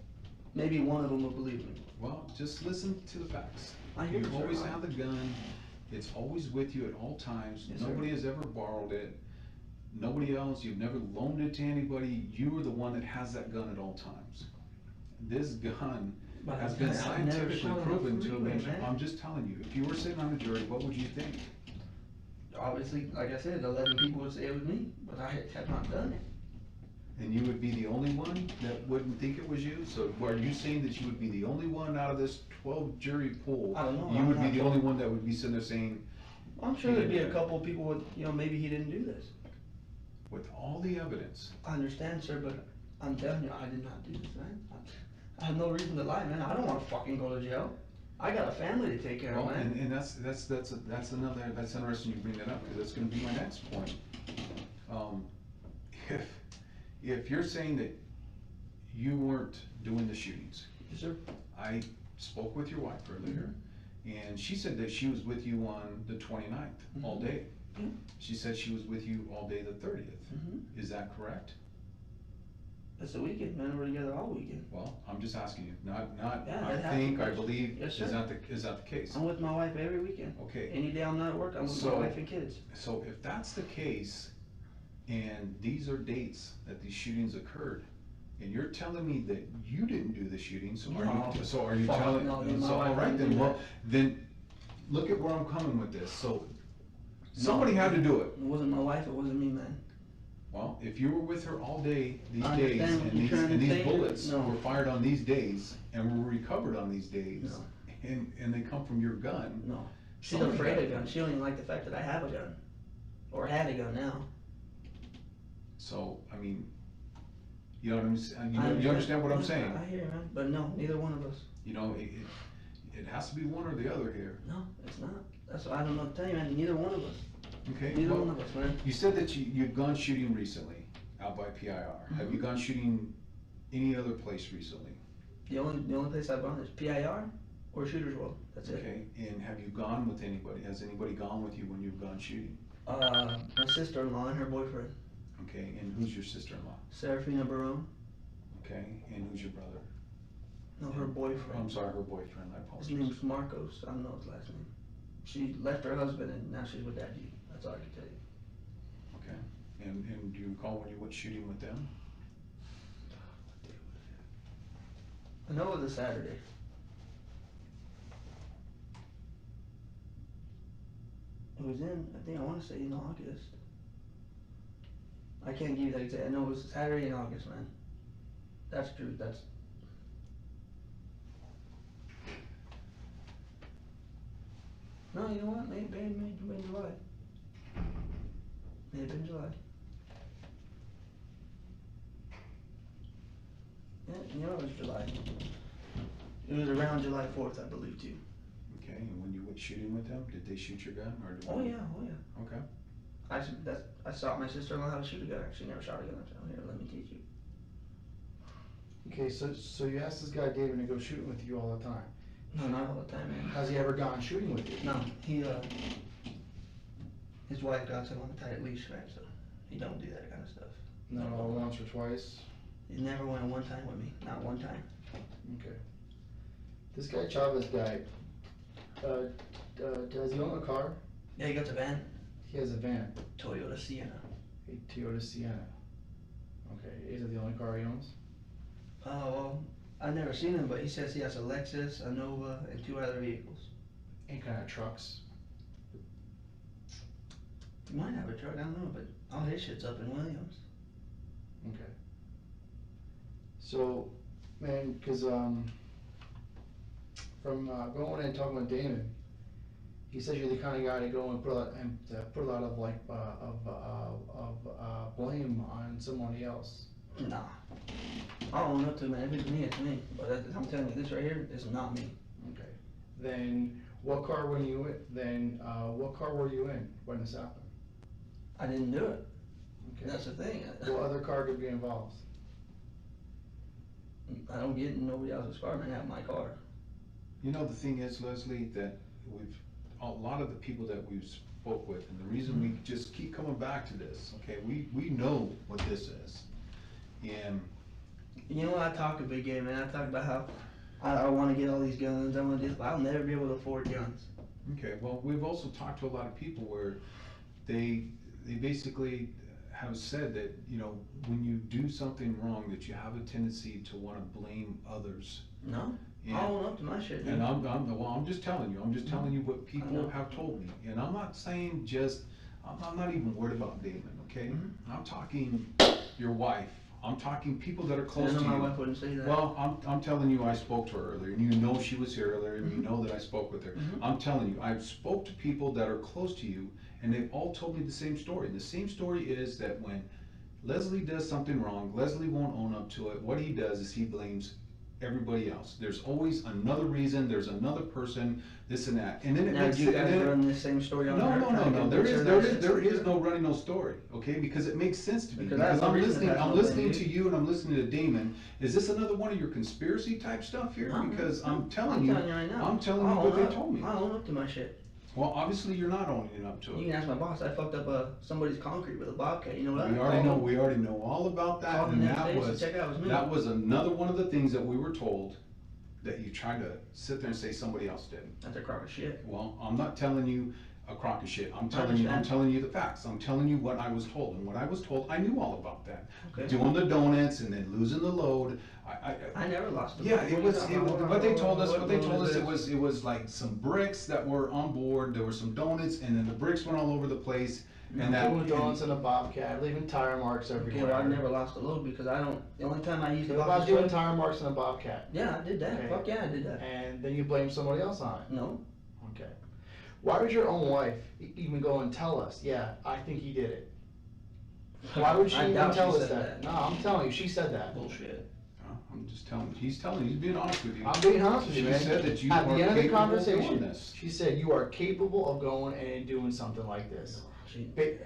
maybe one of them will believe me. Well, just listen to the facts. I hear you, You sir. always have the gun, it's always with you at all times, Yes, sir. nobody has ever borrowed it. Nobody else, you've never loaned it to anybody, you are the one that has that gun at all times. This gun But has I've been never scientifically shot on a proven to freeway, have been, man. I'm just telling you, if you were sitting on a jury, what would you think? Obviously, like I said, 11 people would say it was me, but I have not done it. And you would be the only one that wouldn't think it was you? So are you saying that you would be the only one out of this 12 jury pool? I don't know. You I'm would be not the sure. only one that would be sitting there saying, I'm sure there'd be a couple of people with, maybe he didn't do this. with all the evidence, I understand, sir, but I'm telling you, I did not do this, man. I have no reason to lie, man. I don't wanna fucking go to jail. I got a family to take care of, well, man. and that's interesting you bring that up, because that's gonna be my next point. If you're saying that you weren't doing the shootings, Yes, sir. I spoke with your wife earlier, and she said that she was with you on the 29th, all Mhm. day. Yeah. She said she was with you all day the 30th. Mm-hmm. Is that correct? It's the weekend, man. We're together all weekend. Well, I'm just asking you, not, Yeah, I it think, I happens. believe, Yes, is sir. that the case? I'm with my wife every weekend. Okay. Any day I'm not at work, I'm with my So- wife and kids. So if that's the case, and these are dates that these shootings occurred, and you're telling me that you didn't do the shooting, so are No. you Fuck, telling, no, my so, wife all right didn't then, do well, that. then, look at where I'm coming with this, so, somebody had to do it. It wasn't my wife, it wasn't me, man. Well, if you were with her all day, these I days, understand what and you're trying to these say. bullets No. were fired on these days, and were recovered on these days, No. and they come from your gun. No. She's Somebody afraid had of to. guns. She don't even like the fact that I have a gun. Or had a gun now. So, I mean, you know what I'm saying, I you understand what I'm Yeah, saying? I hear you, man. But no, neither one of us. You know, it has to be one or the other here. No, it's not. That's what I don't know what to tell you, man. Neither one of us. Okay, Neither well, one of us, man. you said that you've gone shooting recently out by PIR. Have you Mhm. gone shooting any other place recently? The only place I've gone is PIR or Shooter's World. That's it. Okay, and have you gone with anybody? Has anybody gone with you when you've gone shooting? My sister-in-law and her boyfriend, Okay, and who's your sister-in-law? Serafina Barone. Okay, and who's your brother? No, her boyfriend. I'm sorry, her boyfriend, I His apologize. name's Marcos. I don't know his last name. She left her husband and now she's with that dude. That's all I can tell you. Okay, and do you recall when you went shooting with them? I know it was a Saturday. It was in, I think I wanna say in August. I can't give you that exact, I know it was Saturday in August, man. That's true, that's. No, you know what, maybe July. May have been July. Yeah, you know it was July. It was around July 4th, I believe, too. Okay, and when you went shooting with them, did they shoot your gun, or? Oh yeah. Okay. I taught my sister-in-law how to shoot a gun. She never shot a gun. I said, here, let me teach you. Okay, so you asked this guy David to go shooting with you all the time. No, not all the time, man. Has he ever gone shooting with you? No, his wife got him on a tight leash, man, so he don't do that kind of stuff. Not all once or twice? He never went one time with me, not one time. Okay. This guy Chavez guy, does he own a car? Yeah, he got the van, He has a van, Toyota Sienna. a Toyota Sienna. Okay, is it the only car he owns? Oh, well, I've never seen him, but he says he has a Lexus, a Nova, and 2 other vehicles. Any kind of trucks? He might have a truck, I don't know, but all his shit's up in Williams. Okay. So, man, cause from going and talking with Damon, he says you're the kind of guy to go and put a lot of like blame on somebody else. Nah. I don't know to, man. If it's me, it's me. But I'm telling you, this right here is not me. Okay. Then what car were you in? What car were you in when this happened? I didn't do it. Okay. That's the thing. What other car could be involved? I don't get in nobody else's car, man. I have my car. You know, the thing is, Leslie, that a lot of the people that we've spoke with, and the reason we just keep coming back to this, okay, we know what this is. And you know, I talk a big game, man. I talk about how I want to get all these guns. I want to do this, but I'll never be able to afford guns. okay, well, we've also talked to a lot of people where they basically have said that, you know, when you do something wrong, that you have a tendency to want to blame others. No, And- I'll own up to my shit. And man. I'm just telling you, what people know. have told me, and I'm not saying I'm not even worried about Damon, okay? I'm talking your wife, I'm talking people that are close I to know you. my wife wouldn't say that. Well, I'm telling you, I spoke to her earlier, and you know she was here earlier, and you know that I spoke with her. I'm telling you, I've spoke to people that are close to you, and they've all told me the same story. The same story is that when Leslie does something wrong, Leslie won't own up to it. What he does is he blames everybody else. There's always another reason, there's another person, this and that. And then it now, makes do you and guys then run the same story on her? no. There is no running no story, okay? Because it makes sense to me. Because that's the I'm reason listening, that's I'm not listening blaming to you and I'm listening to Damon. Is this another one of your conspiracy type stuff here? No, Because no, I'm telling you, right now. I'm telling you I'll what own they up. told me. I own up to my shit. Well, obviously you're not owning up to You it. can ask my boss. I fucked up somebody's concrete with a bobcat. You know what? We already know all about that, Called and the that next day, so was, check it out, it was me. that was another one of the things that we were told, that you tried to sit there and say somebody else did. That's a crock of shit. Well, I'm not telling you a crock of shit, I'm understand. telling you the facts, I'm telling you what I was told, and what I was told, I knew all about that. Okay. Doing the donuts and then losing the load, I never lost the yeah, load. it was, what they told us, What it was like some bricks that were on board, there were some donuts, and then the bricks went all over the place, and that. Doing donuts in a bobcat, leaving tire marks Okay, everywhere. well, I've never lost a load because I don't. The only time I used the What box about doing tire marks in a bobcat? Yeah, I did that. Okay. Fuck yeah, I did that. And then you blame somebody else on it. No. Okay. Why would your own wife even go and tell us, yeah, I think he did it? Why would she I even doubt tell she us said that? No, I'm telling you, she said that. Bullshit. I'm just telling you, he's being honest with you. I'm being honest with you, man. She said that you At are the end of the capable of doing conversation, this. she said you are capable of going and doing something like this. She, Ba-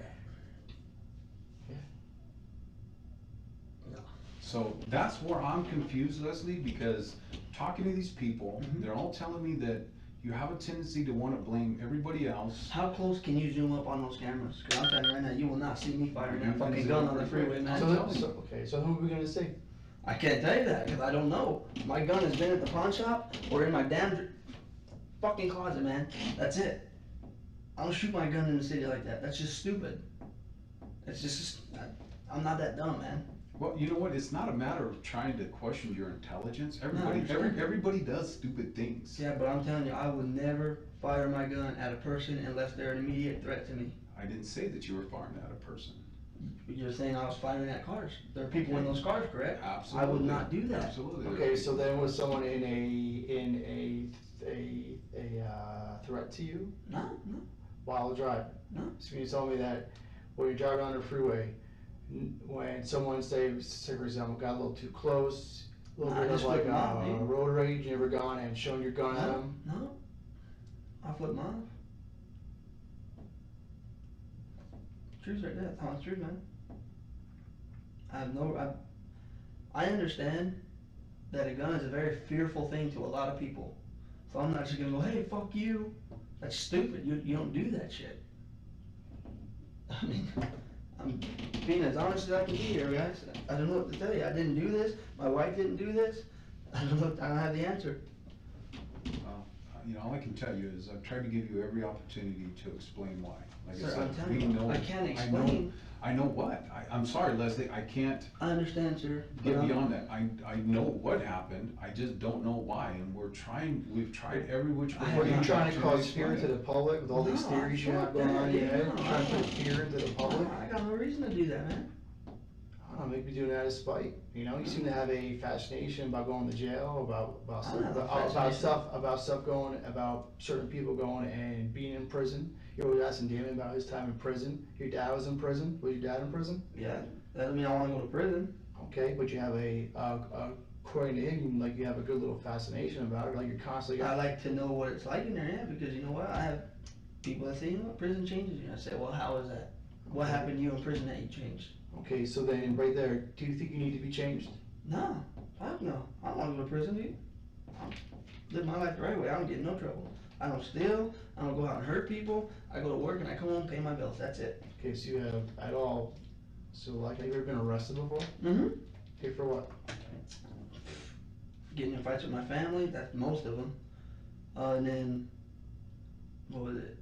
no. So that's where I'm confused, Leslie, because talking to these people, they're all telling me that you have a tendency to want to blame everybody else. How close can you zoom up on those cameras? Because I'm telling you right now, you will not see me firing You that can fucking zoom gun up on the pretty freeway, quick. man. So who are we gonna say? I can't tell you that because I don't know. My gun has been at the pawn shop or in my damn fucking closet, man. That's it. I don't shoot my gun in the city like that. That's just stupid. It's just, I'm not that dumb, man. Well, you know what, it's not a matter of trying to question your intelligence, everybody, understand. everybody does stupid things. Yeah, but I'm telling you, I would never fire my gun at a person unless they're an immediate threat to me. I didn't say that you were firing at a person. You're saying I was firing at cars. There are people in those cars, correct? Absolutely. I would not do that. Absolutely. Okay, so then was someone in a threat to you No, no, while driving? no. So you told me that when you're driving on the freeway, when someone say for example, got a little too close, a little Nah, bit I of just like flipped 'em off, dude. road rage, you ever gone and shown your gun at them? No, I flip them off. Truth right there, that's how it's true, man. I understand that a gun is a very fearful thing to a lot of people. So I'm not just gonna go, hey, fuck you. That's stupid. You don't do that shit. I mean, I'm being as honest as I can be here, guys. I don't know what to tell you. I didn't do this. My wife didn't do this. I don't have the answer. Well, you know, all I can tell you is I've tried to give you every opportunity to explain why. Like I Sir, I'm said, telling we you, know. I can't explain. I know what, I'm sorry, Leslie, I can't I understand, sir. get but I'm- beyond that. I know what happened, I just don't know why, and we've tried every which way. I Were you have trying to cause explain fear it. to the public with all these No, theories you have fuck going on in your that, head? no. Trying to put fear into the public? I got no reason to do that, man. I don't know, maybe doing that out of spite. You know, you seem to have a fascination about going to jail, about I don't have a about stuff going, about certain people going and being in prison. You always asking Damon about his time in prison. Your dad was in prison. Was your dad in prison? Yeah, that doesn't mean I wanna go to prison. Okay, but you have according to him, like you have a good little fascination about it. Like you're constantly. I like to know what it's like in there, yeah, because you know what, I have people that say, you know what, prison changes you. I say, well, how is that? What happened to you in prison that you changed? Okay, so then right there, do you think you need to be changed? No, fuck no. I don't wanna go to prison, dude. I live my life the right way. I don't get in no trouble. I don't steal. I don't go out and hurt people. I go to work and I come home, pay my bills. That's it. Okay, so you have at all. So like, have you ever been arrested before? Mm-hmm. Okay, for what? Getting in fights with my family. That's most of them. And then, what was it?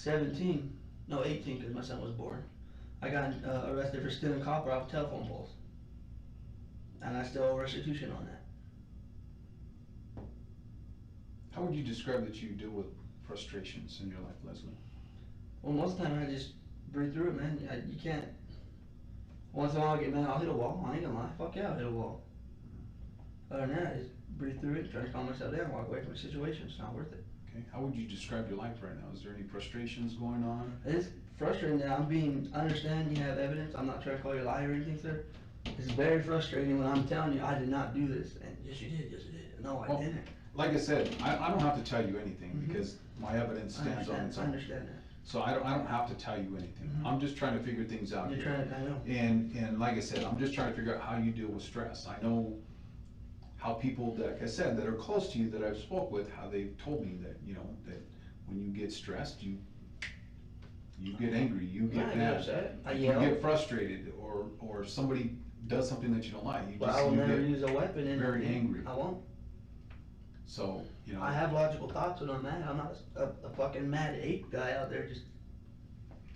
18, because my son was born. I got arrested for stealing copper off telephone poles. And I still owe restitution on that. How would you describe that you deal with frustrations in your life, Leslie? Well, most of the time I just breathe through it, man. You can't. Once in a while I get mad, I'll hit a wall. I ain't gonna lie. Fuck yeah, I'll hit a wall. Other than that, I just breathe through it, try to calm myself down, walk away from the situation. It's not worth it. Okay, how would you describe your life right now? Is there any frustrations going on? It's frustrating that I understand you have evidence. I'm not trying to call you a liar or anything, sir. It's very frustrating when I'm telling you I did not do this. And yes, you did, yes, you did. No, I Well, didn't. Like I said, I don't have to tell you anything Mhm. because my evidence I stands on understand, its I own. understand that. So I don't have to tell you anything. Mhm. I'm just trying to figure things out You're here. trying to, I know. And like I said, I'm just trying to figure out how you deal with stress. I know how people, like I said, that are close to you that I've spoke with, how they've told me that, you know, that when you get stressed, you get angry, you I get get mad, upset. I you yell. get frustrated, or somebody does something that you don't like. You But just I will you never get use a weapon and very angry. I won't. So, you know. I have logical thoughts when I'm mad. I'm not a fucking mad ape guy out there just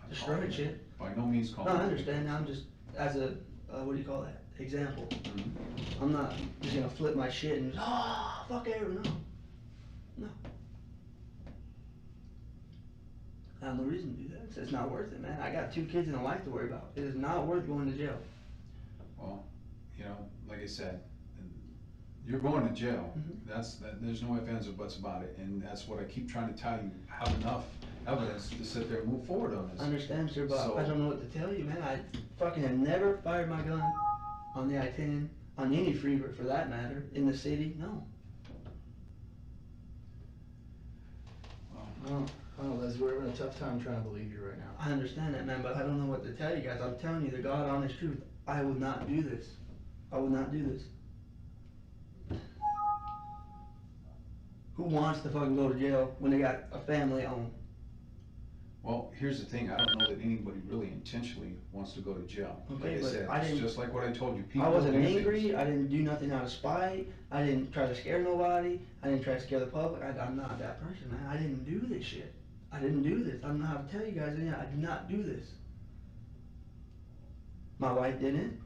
destroying shit. By no means No, calling. I understand. I'm just, as a, what do you call that? Example. Mhm. I'm not just gonna flip my shit and, fuck everyone. No. I have no reason to do that. It's not worth it, man. I got 2 kids and a wife to worry about. It is not worth going to jail. Well, you know, like I said, you're going to jail. Mhm. There's no ifs, ands, or buts about it, and that's what I keep trying to tell you. Have enough evidence to sit there and move forward on I this. understand, sir, but So- I don't know what to tell you, man. I fucking have never fired my gun on the I-10, on any freeway for that matter, in the city. No. I don't know, Leslie, we're having a tough time trying to believe you right now. I understand that, man, but I don't know what to tell you guys. I'm telling you the God honest truth. I would not do this. I would not do this. Who wants to fucking go to jail when they got a family at home? Well, here's the thing, I don't know that anybody really intentionally wants to go to jail. Okay, Like I but said, I it's didn't- just like what I told you. I People wasn't do things. angry. I didn't do nothing out of spite. I didn't try to scare nobody. I didn't try to scare the public. I'm not that person, man. I didn't do this shit. I didn't do this. I don't know how to tell you guys. I did not do this. My wife didn't.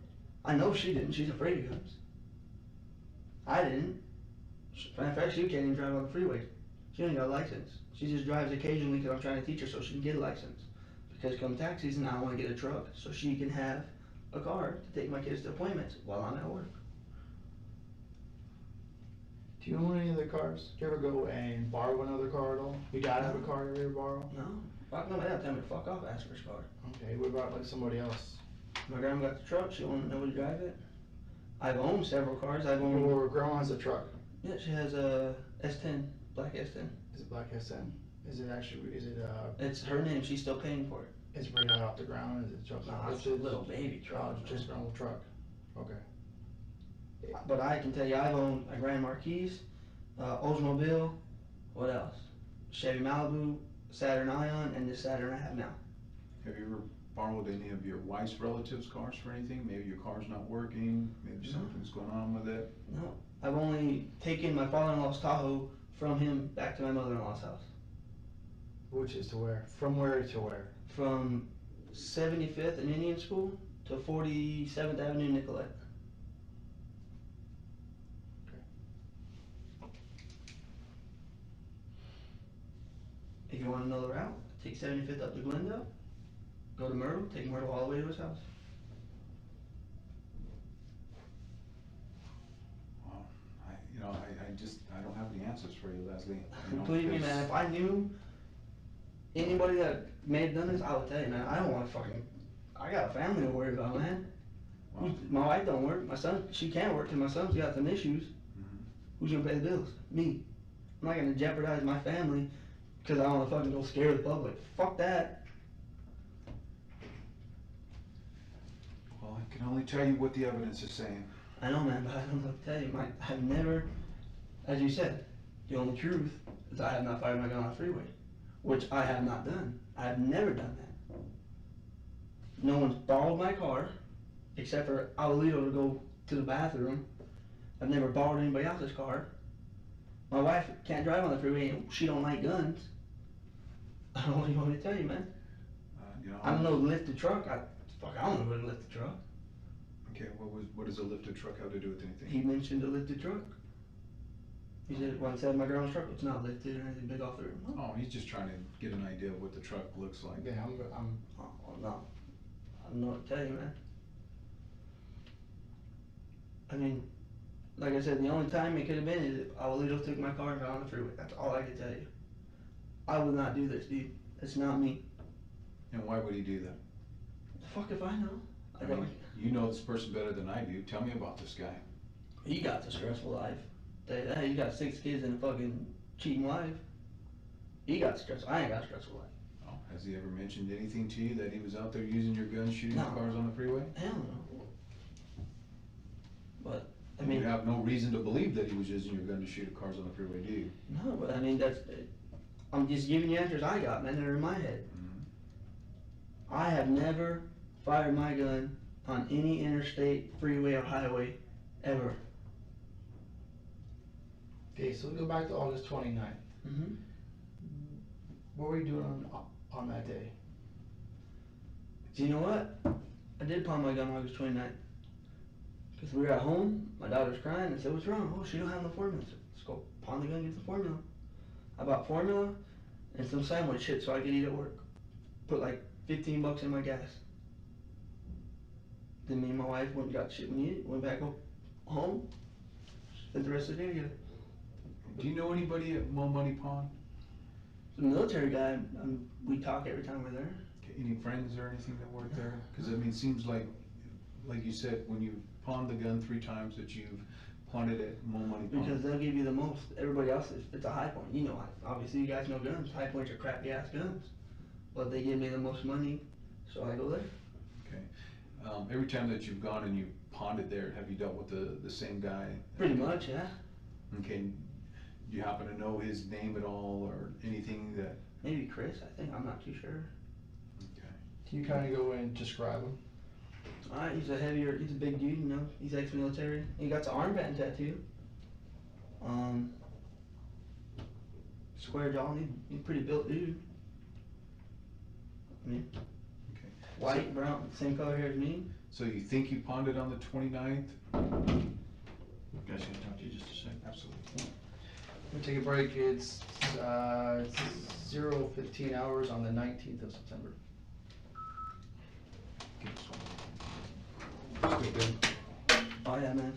I know she didn't. She's afraid of guns. I didn't. Matter of fact, she can't even drive on the freeway. She don't got a license. She just drives occasionally because I'm trying to teach her so she can get a license. Because come tax season, I want to get a truck so she can have a car to take my kids to appointments while I'm at work. Do you own any other cars? Do you ever go and borrow another car at all? Your dad have a car you ever borrow? No. Fuck no, my dad tell me to fuck off, ask for his car. Okay, what about like somebody else? My grandma got the truck, she won't know to drive it. I've owned several cars, I've owned, Or grandma has a truck. yeah, she has a S10, black S10. Is it black S10? Is it actually, It's her name, she's still paying for it. it's right out off the ground? Is it truck? Nah, it's a little baby truck. Just a normal truck. Okay. But I can tell you, I've owned a Grand Marquis, Oldsmobile, what else? Chevy Malibu, Saturn Ion, and this Saturn I have now. Have you ever borrowed any of your wife's relatives' cars for anything? Maybe your car's not working, maybe No. something's going on with it? No, I've only taken my father-in-law's Tahoe from him back to my mother-in-law's house. Which is to where? From where to where? From 75th and Indian School to 47th Avenue, Nicollet. If you want to know the route, take 75th up to Glendale, go to Myrtle, take Myrtle all the way to his house. Well, I don't have the answers for you, Leslie. You know, Believe me, because- man, if I knew anybody that may have done this, I would tell you, man. I don't want to I got a family to worry about, man. Wow. My wife don't work. My son, she can't work because my son's got some issues. Mhm. Who's gonna pay the bills? Me. I'm not gonna jeopardize my family because I want to fucking go scare the public. Fuck that. Well, I can only tell you what the evidence is saying. I know, man, but I don't know what to tell you. I've never, as you said, the only truth is I have not fired my gun on the freeway, which I have not done. I have never done that. No one's borrowed my car, except for Alito to go to the bathroom. I've never borrowed anybody else's car. My wife can't drive on the freeway and she don't like guns. I don't know what you want me to tell you, man. I don't know to lift the truck. I don't know how to lift the truck. Okay, what does a lifted truck have to do with anything? He mentioned a lifted truck. He said, when I said my grandma's truck, it's not lifted or anything big off the road. Oh, he's just trying to get an idea of what the truck looks like. Yeah, Oh, no. I don't know what to tell you, man. I mean, like I said, the only time it could have been is if Alito took my car and got on the freeway. That's all I could tell you. I would not do this, dude. It's not me. And why would he do that? The fuck if I know? I mean, you know this person better than I do. Tell me about this guy. He got a stressful life. Tell you that. He got 6 kids and a fucking cheating wife. He got stressful. I ain't got a stressful life. Oh, has he ever mentioned anything to you that he was out there using your gun, shooting No. cars on the freeway? Hell no. But, I You mean, have no reason to believe that he was using your gun to shoot cars on the freeway, do you? no, but I mean, I'm just giving you answers I got, man, that are in my head. Mhm. I have never fired my gun on any interstate, freeway, or highway, ever. okay, so we go back to August 29th. Mm-hmm. What were you doing on that day? Do you know what? I did pawn my gun August 29th. Because we were at home, my daughter's crying, and I said, what's wrong? Oh, she don't have no formula. I said, let's go pawn the gun and get the formula. I bought formula and some sandwich shit so I could eat at work. Put like $15 in my gas. Then me and my wife went and got shit we needed, went back home, spent the rest of the day together. Do you know anybody at Mo Money Pawn? The military guy, we talk every time we're there. Any friends or anything that work there? Because I mean, it seems like you said, when you pawned the gun 3 times, that you've pawned it at Mo Money Pawn. Because they'll give you the most. Everybody else, it's a high point. You know, obviously you guys know guns. High points are crappy ass guns. But they give me the most money, so I go there. Okay. Every time that you've gone and you pawned it there, have you dealt with the same guy? Pretty much, yeah. Okay. Do you happen to know his name at all or anything that? Maybe Chris, I think. I'm not too sure. Okay. Can you kind of go and describe him? Alright, he's a big dude, you know. He's ex-military. He got the armband tattoo. Square jaw, he's a pretty built dude. I mean, Okay. white, brown, same color hair as me. So you think you pawned it on the 29th? Guys, can I talk to you just a second? Absolutely. We'll take a break. It's 0:15 hours on the 19th of September. Give us one. Still good? Oh, yeah, man.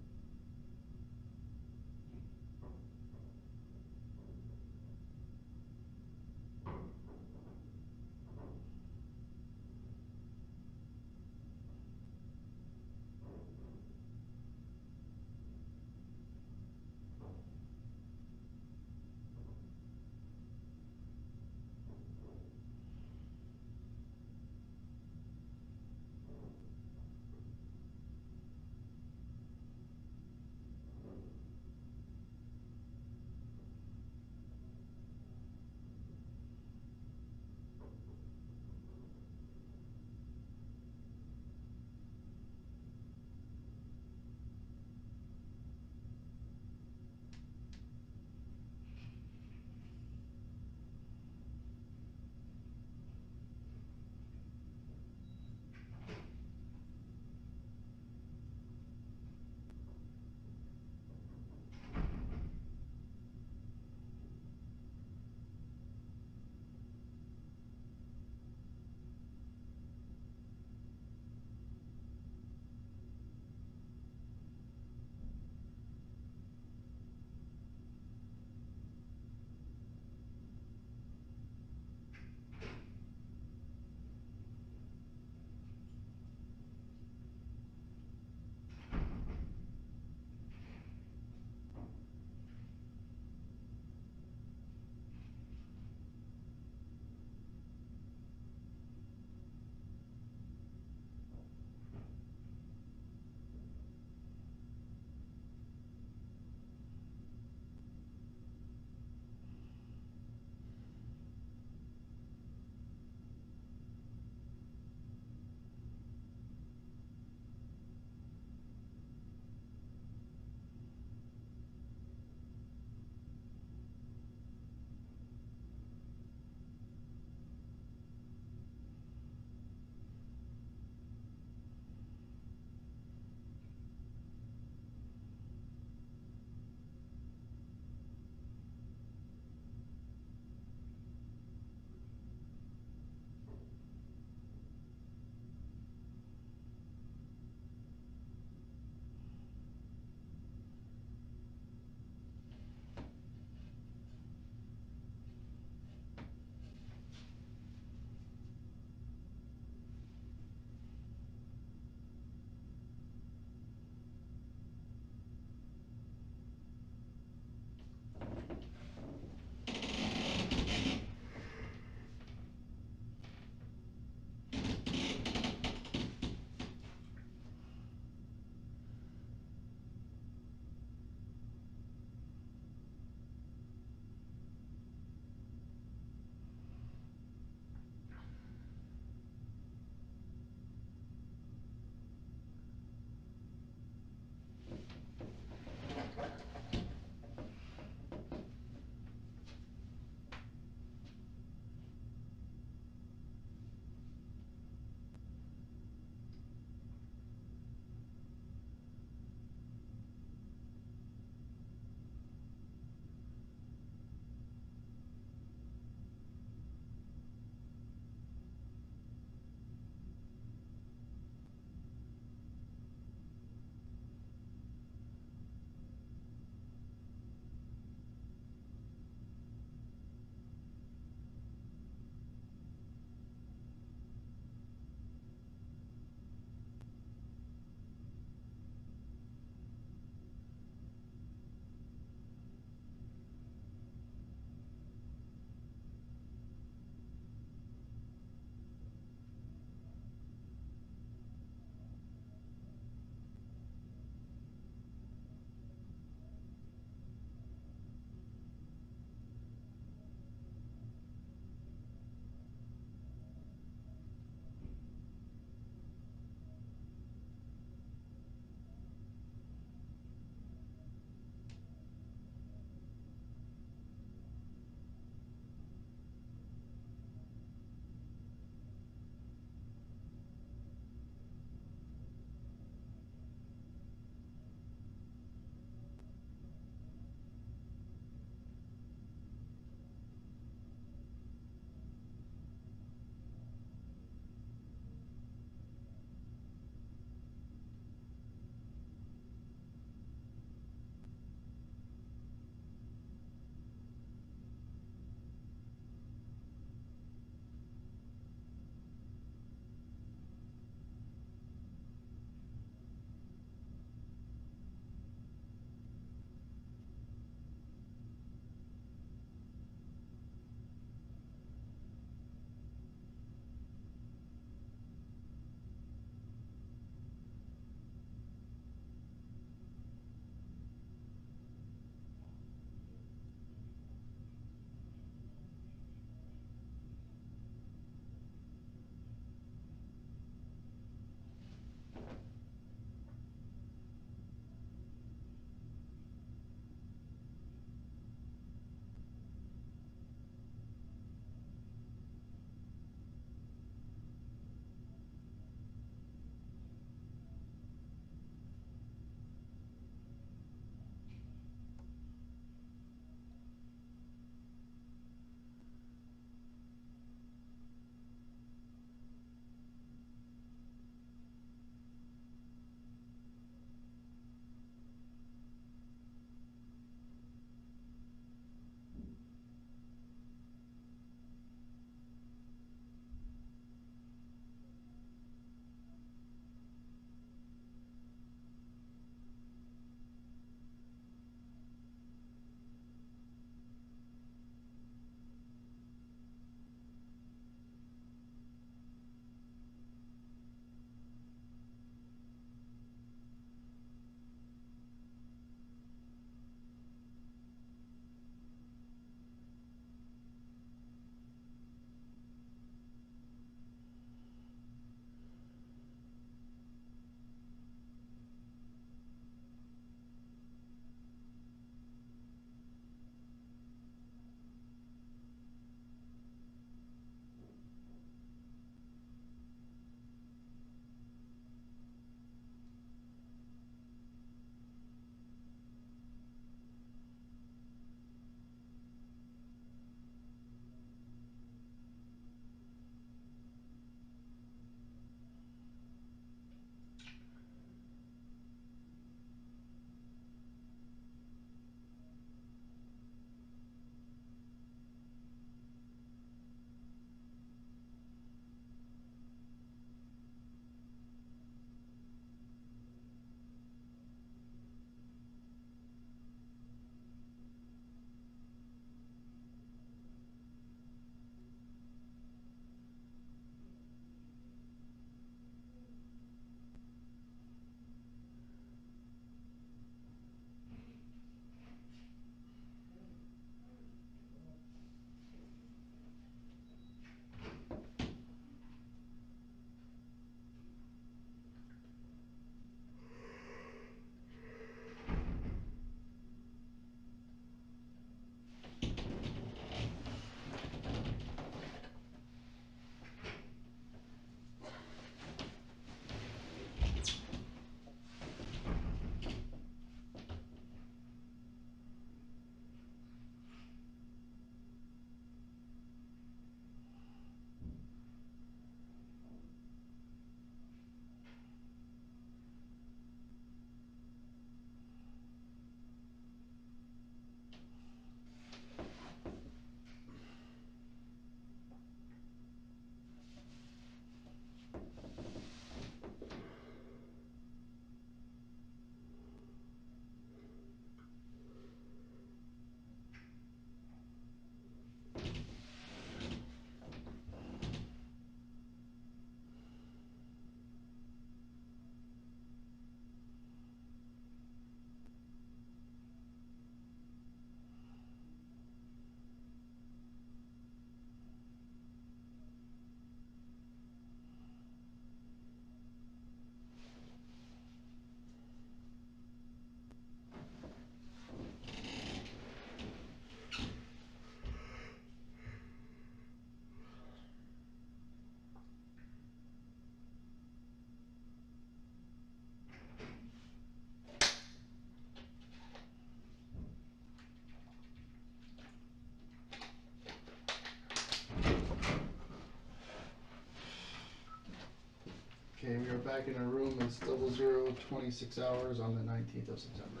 back in our room. It's 0026 hours on the 19th of September.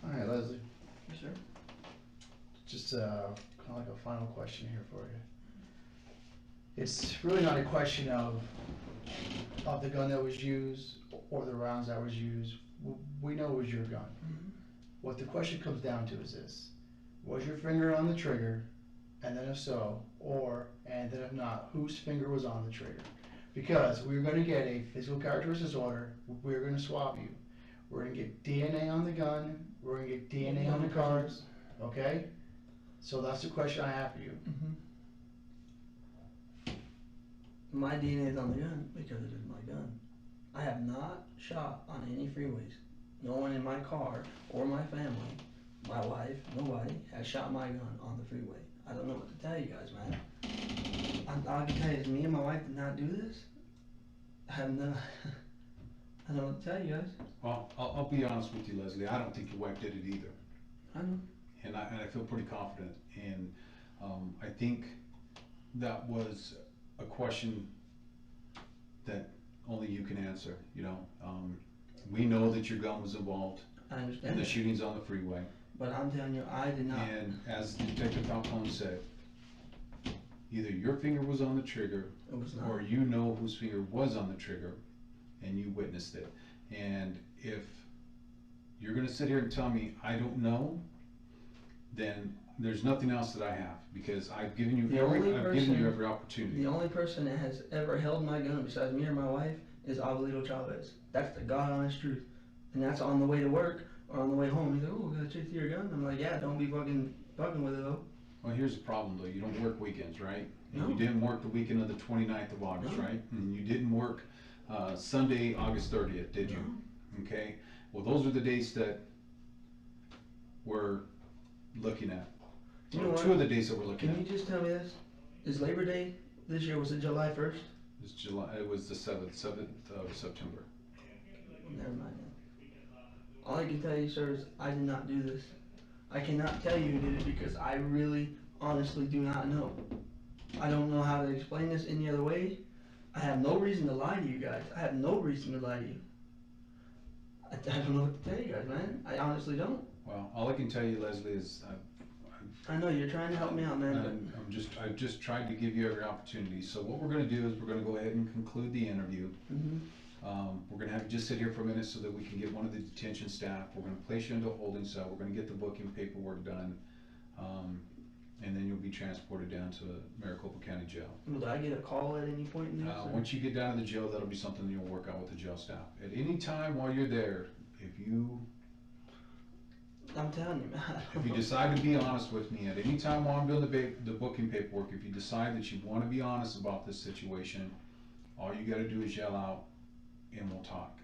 All right, Leslie. Yes, sir. Just kind of like a final question here for you. It's really not a question of the gun that was used or the rounds that was used. We know it was your gun. Mhm. What the question comes down to is this: was your finger on the trigger? And then if so, and then if not, whose finger was on the trigger? Because we're going to get a physical characteristics order. We're going to swab you. We're going to get DNA on the gun. We're going to get DNA on the cars. Okay? So that's the question I have for you. My DNA is on the gun because it is my gun. I have not shot on any freeways. No one in my car or my family, my wife, nobody has shot my gun on the freeway. I don't know what to tell you guys, man. All I can tell you is me and my wife did not do this. I have no, I don't know what to tell you guys. Well, I'll be honest with you, Leslie, I don't think your wife did it either. I know. And I feel pretty confident, and I think that was a question that only you can answer, you know. We know that your gun was involved I in understand the that. shootings on the freeway, But I'm telling you, I did not. and as Detective Falcone said, either your finger was on the trigger, It was not. or you know whose finger was on the trigger, and you witnessed it. And if you're gonna sit here and tell me I don't know, then there's nothing else that I have, because I've given you every opportunity. The only person that has ever held my gun besides me or my wife is Abuelito Chavez. That's the God honest truth. And that's on the way to work or on the way home. He's like, oh, we gotta chase your gun. I'm like, yeah, don't be fucking with it though. Well, here's the problem though, you don't work weekends, right? And No. you didn't work the weekend of the 29th of August, No. right? And you didn't work Sunday, August 30th, did you? No. Okay, well, those are the dates that we're looking at. You know Or what? two of the days that we're looking Can at. you just tell me this? Is Labor Day this year, was it July 1st? It's July, it was the 7th of September. Never mind then. All I can tell you, sir, is I did not do this. I cannot tell you who did it because I really, honestly do not know. I don't know how to explain this any other way. I have no reason to lie to you guys. I have no reason to lie to you. I don't know what to tell you guys, man. I honestly don't. Well, all I can tell you, Leslie, is I know you're trying to help me out, man. I've just tried to give you every opportunity. So what we're gonna do is we're gonna go ahead and conclude the interview. Mm-hmm. We're gonna have you just sit here for a minute so that we can get one of the detention staff. We're gonna place you into a holding cell. We're gonna get the booking paperwork done. And then you'll be transported down to Maricopa County Jail. Will I get a call at any point in this? or- Once you get down to the jail, that'll be something you'll work out with the jail staff. At any time while you're there, if you I'm telling you, man. If you decide to be honest with me at any time while I'm doing the booking paperwork, if you decide that you want to be honest about this situation, all you got to do is yell out and we'll talk.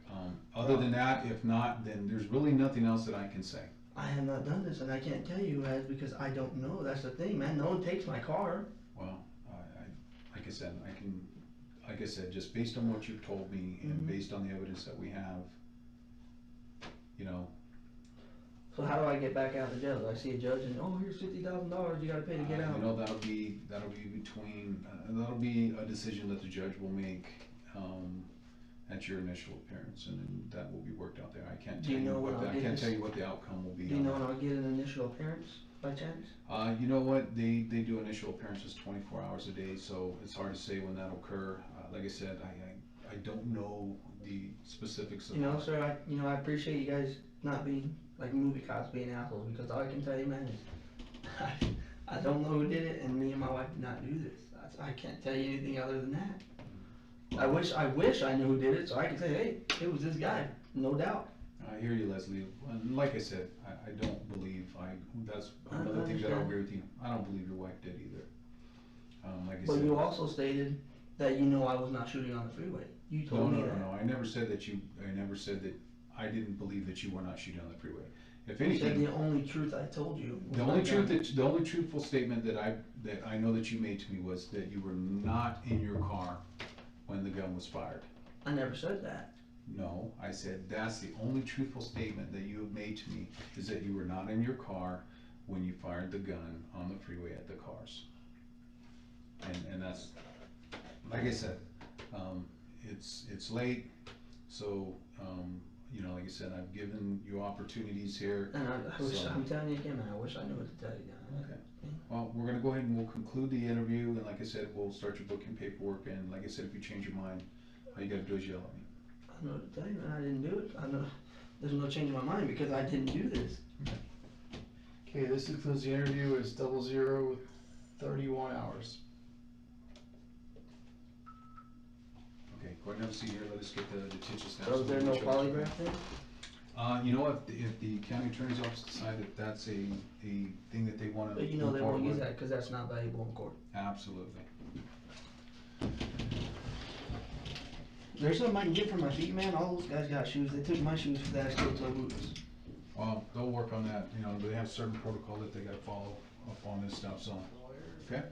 Other than that, if not, then there's really nothing else that I can say. I have not done this, and I can't tell you guys because I don't know. That's the thing, man. No one takes my car. Well, like I said, just based on what you've told me and Mhm. based on the evidence that we have, you know. So how do I get back out of jail? Do I see a judge and, oh, here's $50,000 you got to pay to get out? You know, that'll be between, that'll be a decision that the judge will make at your initial appearance, and then that will be worked out there. I can't Do tell you you know what when I'll I get can't this? tell you what the outcome will be. Do you on know that. when I'll get an initial appearance by chance? You know what, they do initial appearances 24 hours a day, so it's hard to say when that'll occur. Like I said, I don't know the specifics of You know, that. sir, I appreciate you guys not being like movie cops being assholes because all I can tell you, man, is I don't know who did it, and me and my wife did not do this. I can't tell you anything other than that. I wish I knew who did it so I could say, hey, it was this guy, no doubt. I hear you, Leslie. And like I said, I don't believe, that's I another thing that I'll understand. agree with you. I don't believe your wife did either. Like I But said. you also stated that you know I was not shooting on the freeway. You told me that. No, I never said that I didn't believe that you were not shooting on the freeway. If You said anything, the only truth I told you was the my only truthful statement that I know that you made to me was that you were not in your car when the gun was fired. I never said that. No, I said that's the only truthful statement that you have made to me, is that you were not in your car when you fired the gun on the freeway at the cars. And that's, like I said, it's late, so, you know, like I said, I've given you opportunities here. And I wish, So- I'm telling you again, man, I wish I knew what to tell you now. Okay. Well, we're gonna go ahead and we'll conclude the interview, and like I said, we'll start your booking paperwork, and like I said, if you change your mind, all you gotta do is yell at me. I know what to tell you, man, I didn't do it. I know, there's no change in my mind because I didn't do this. Okay, this includes the interview, it's 00 with 31 hours. Okay, go ahead and have a seat here, let us get the detention status. So is there no polygraph then? You know what, if the county attorney's office decide that that's a thing that they wanna. But you know move they forward won't use with, that because that's not valuable in court. Absolutely. There's something I can get for my feet, man. All those guys got shoes. They took my shoes for that steel-toe boots. Well, they'll work on that, you know, they have certain protocol that they gotta follow up on this stuff, so, okay?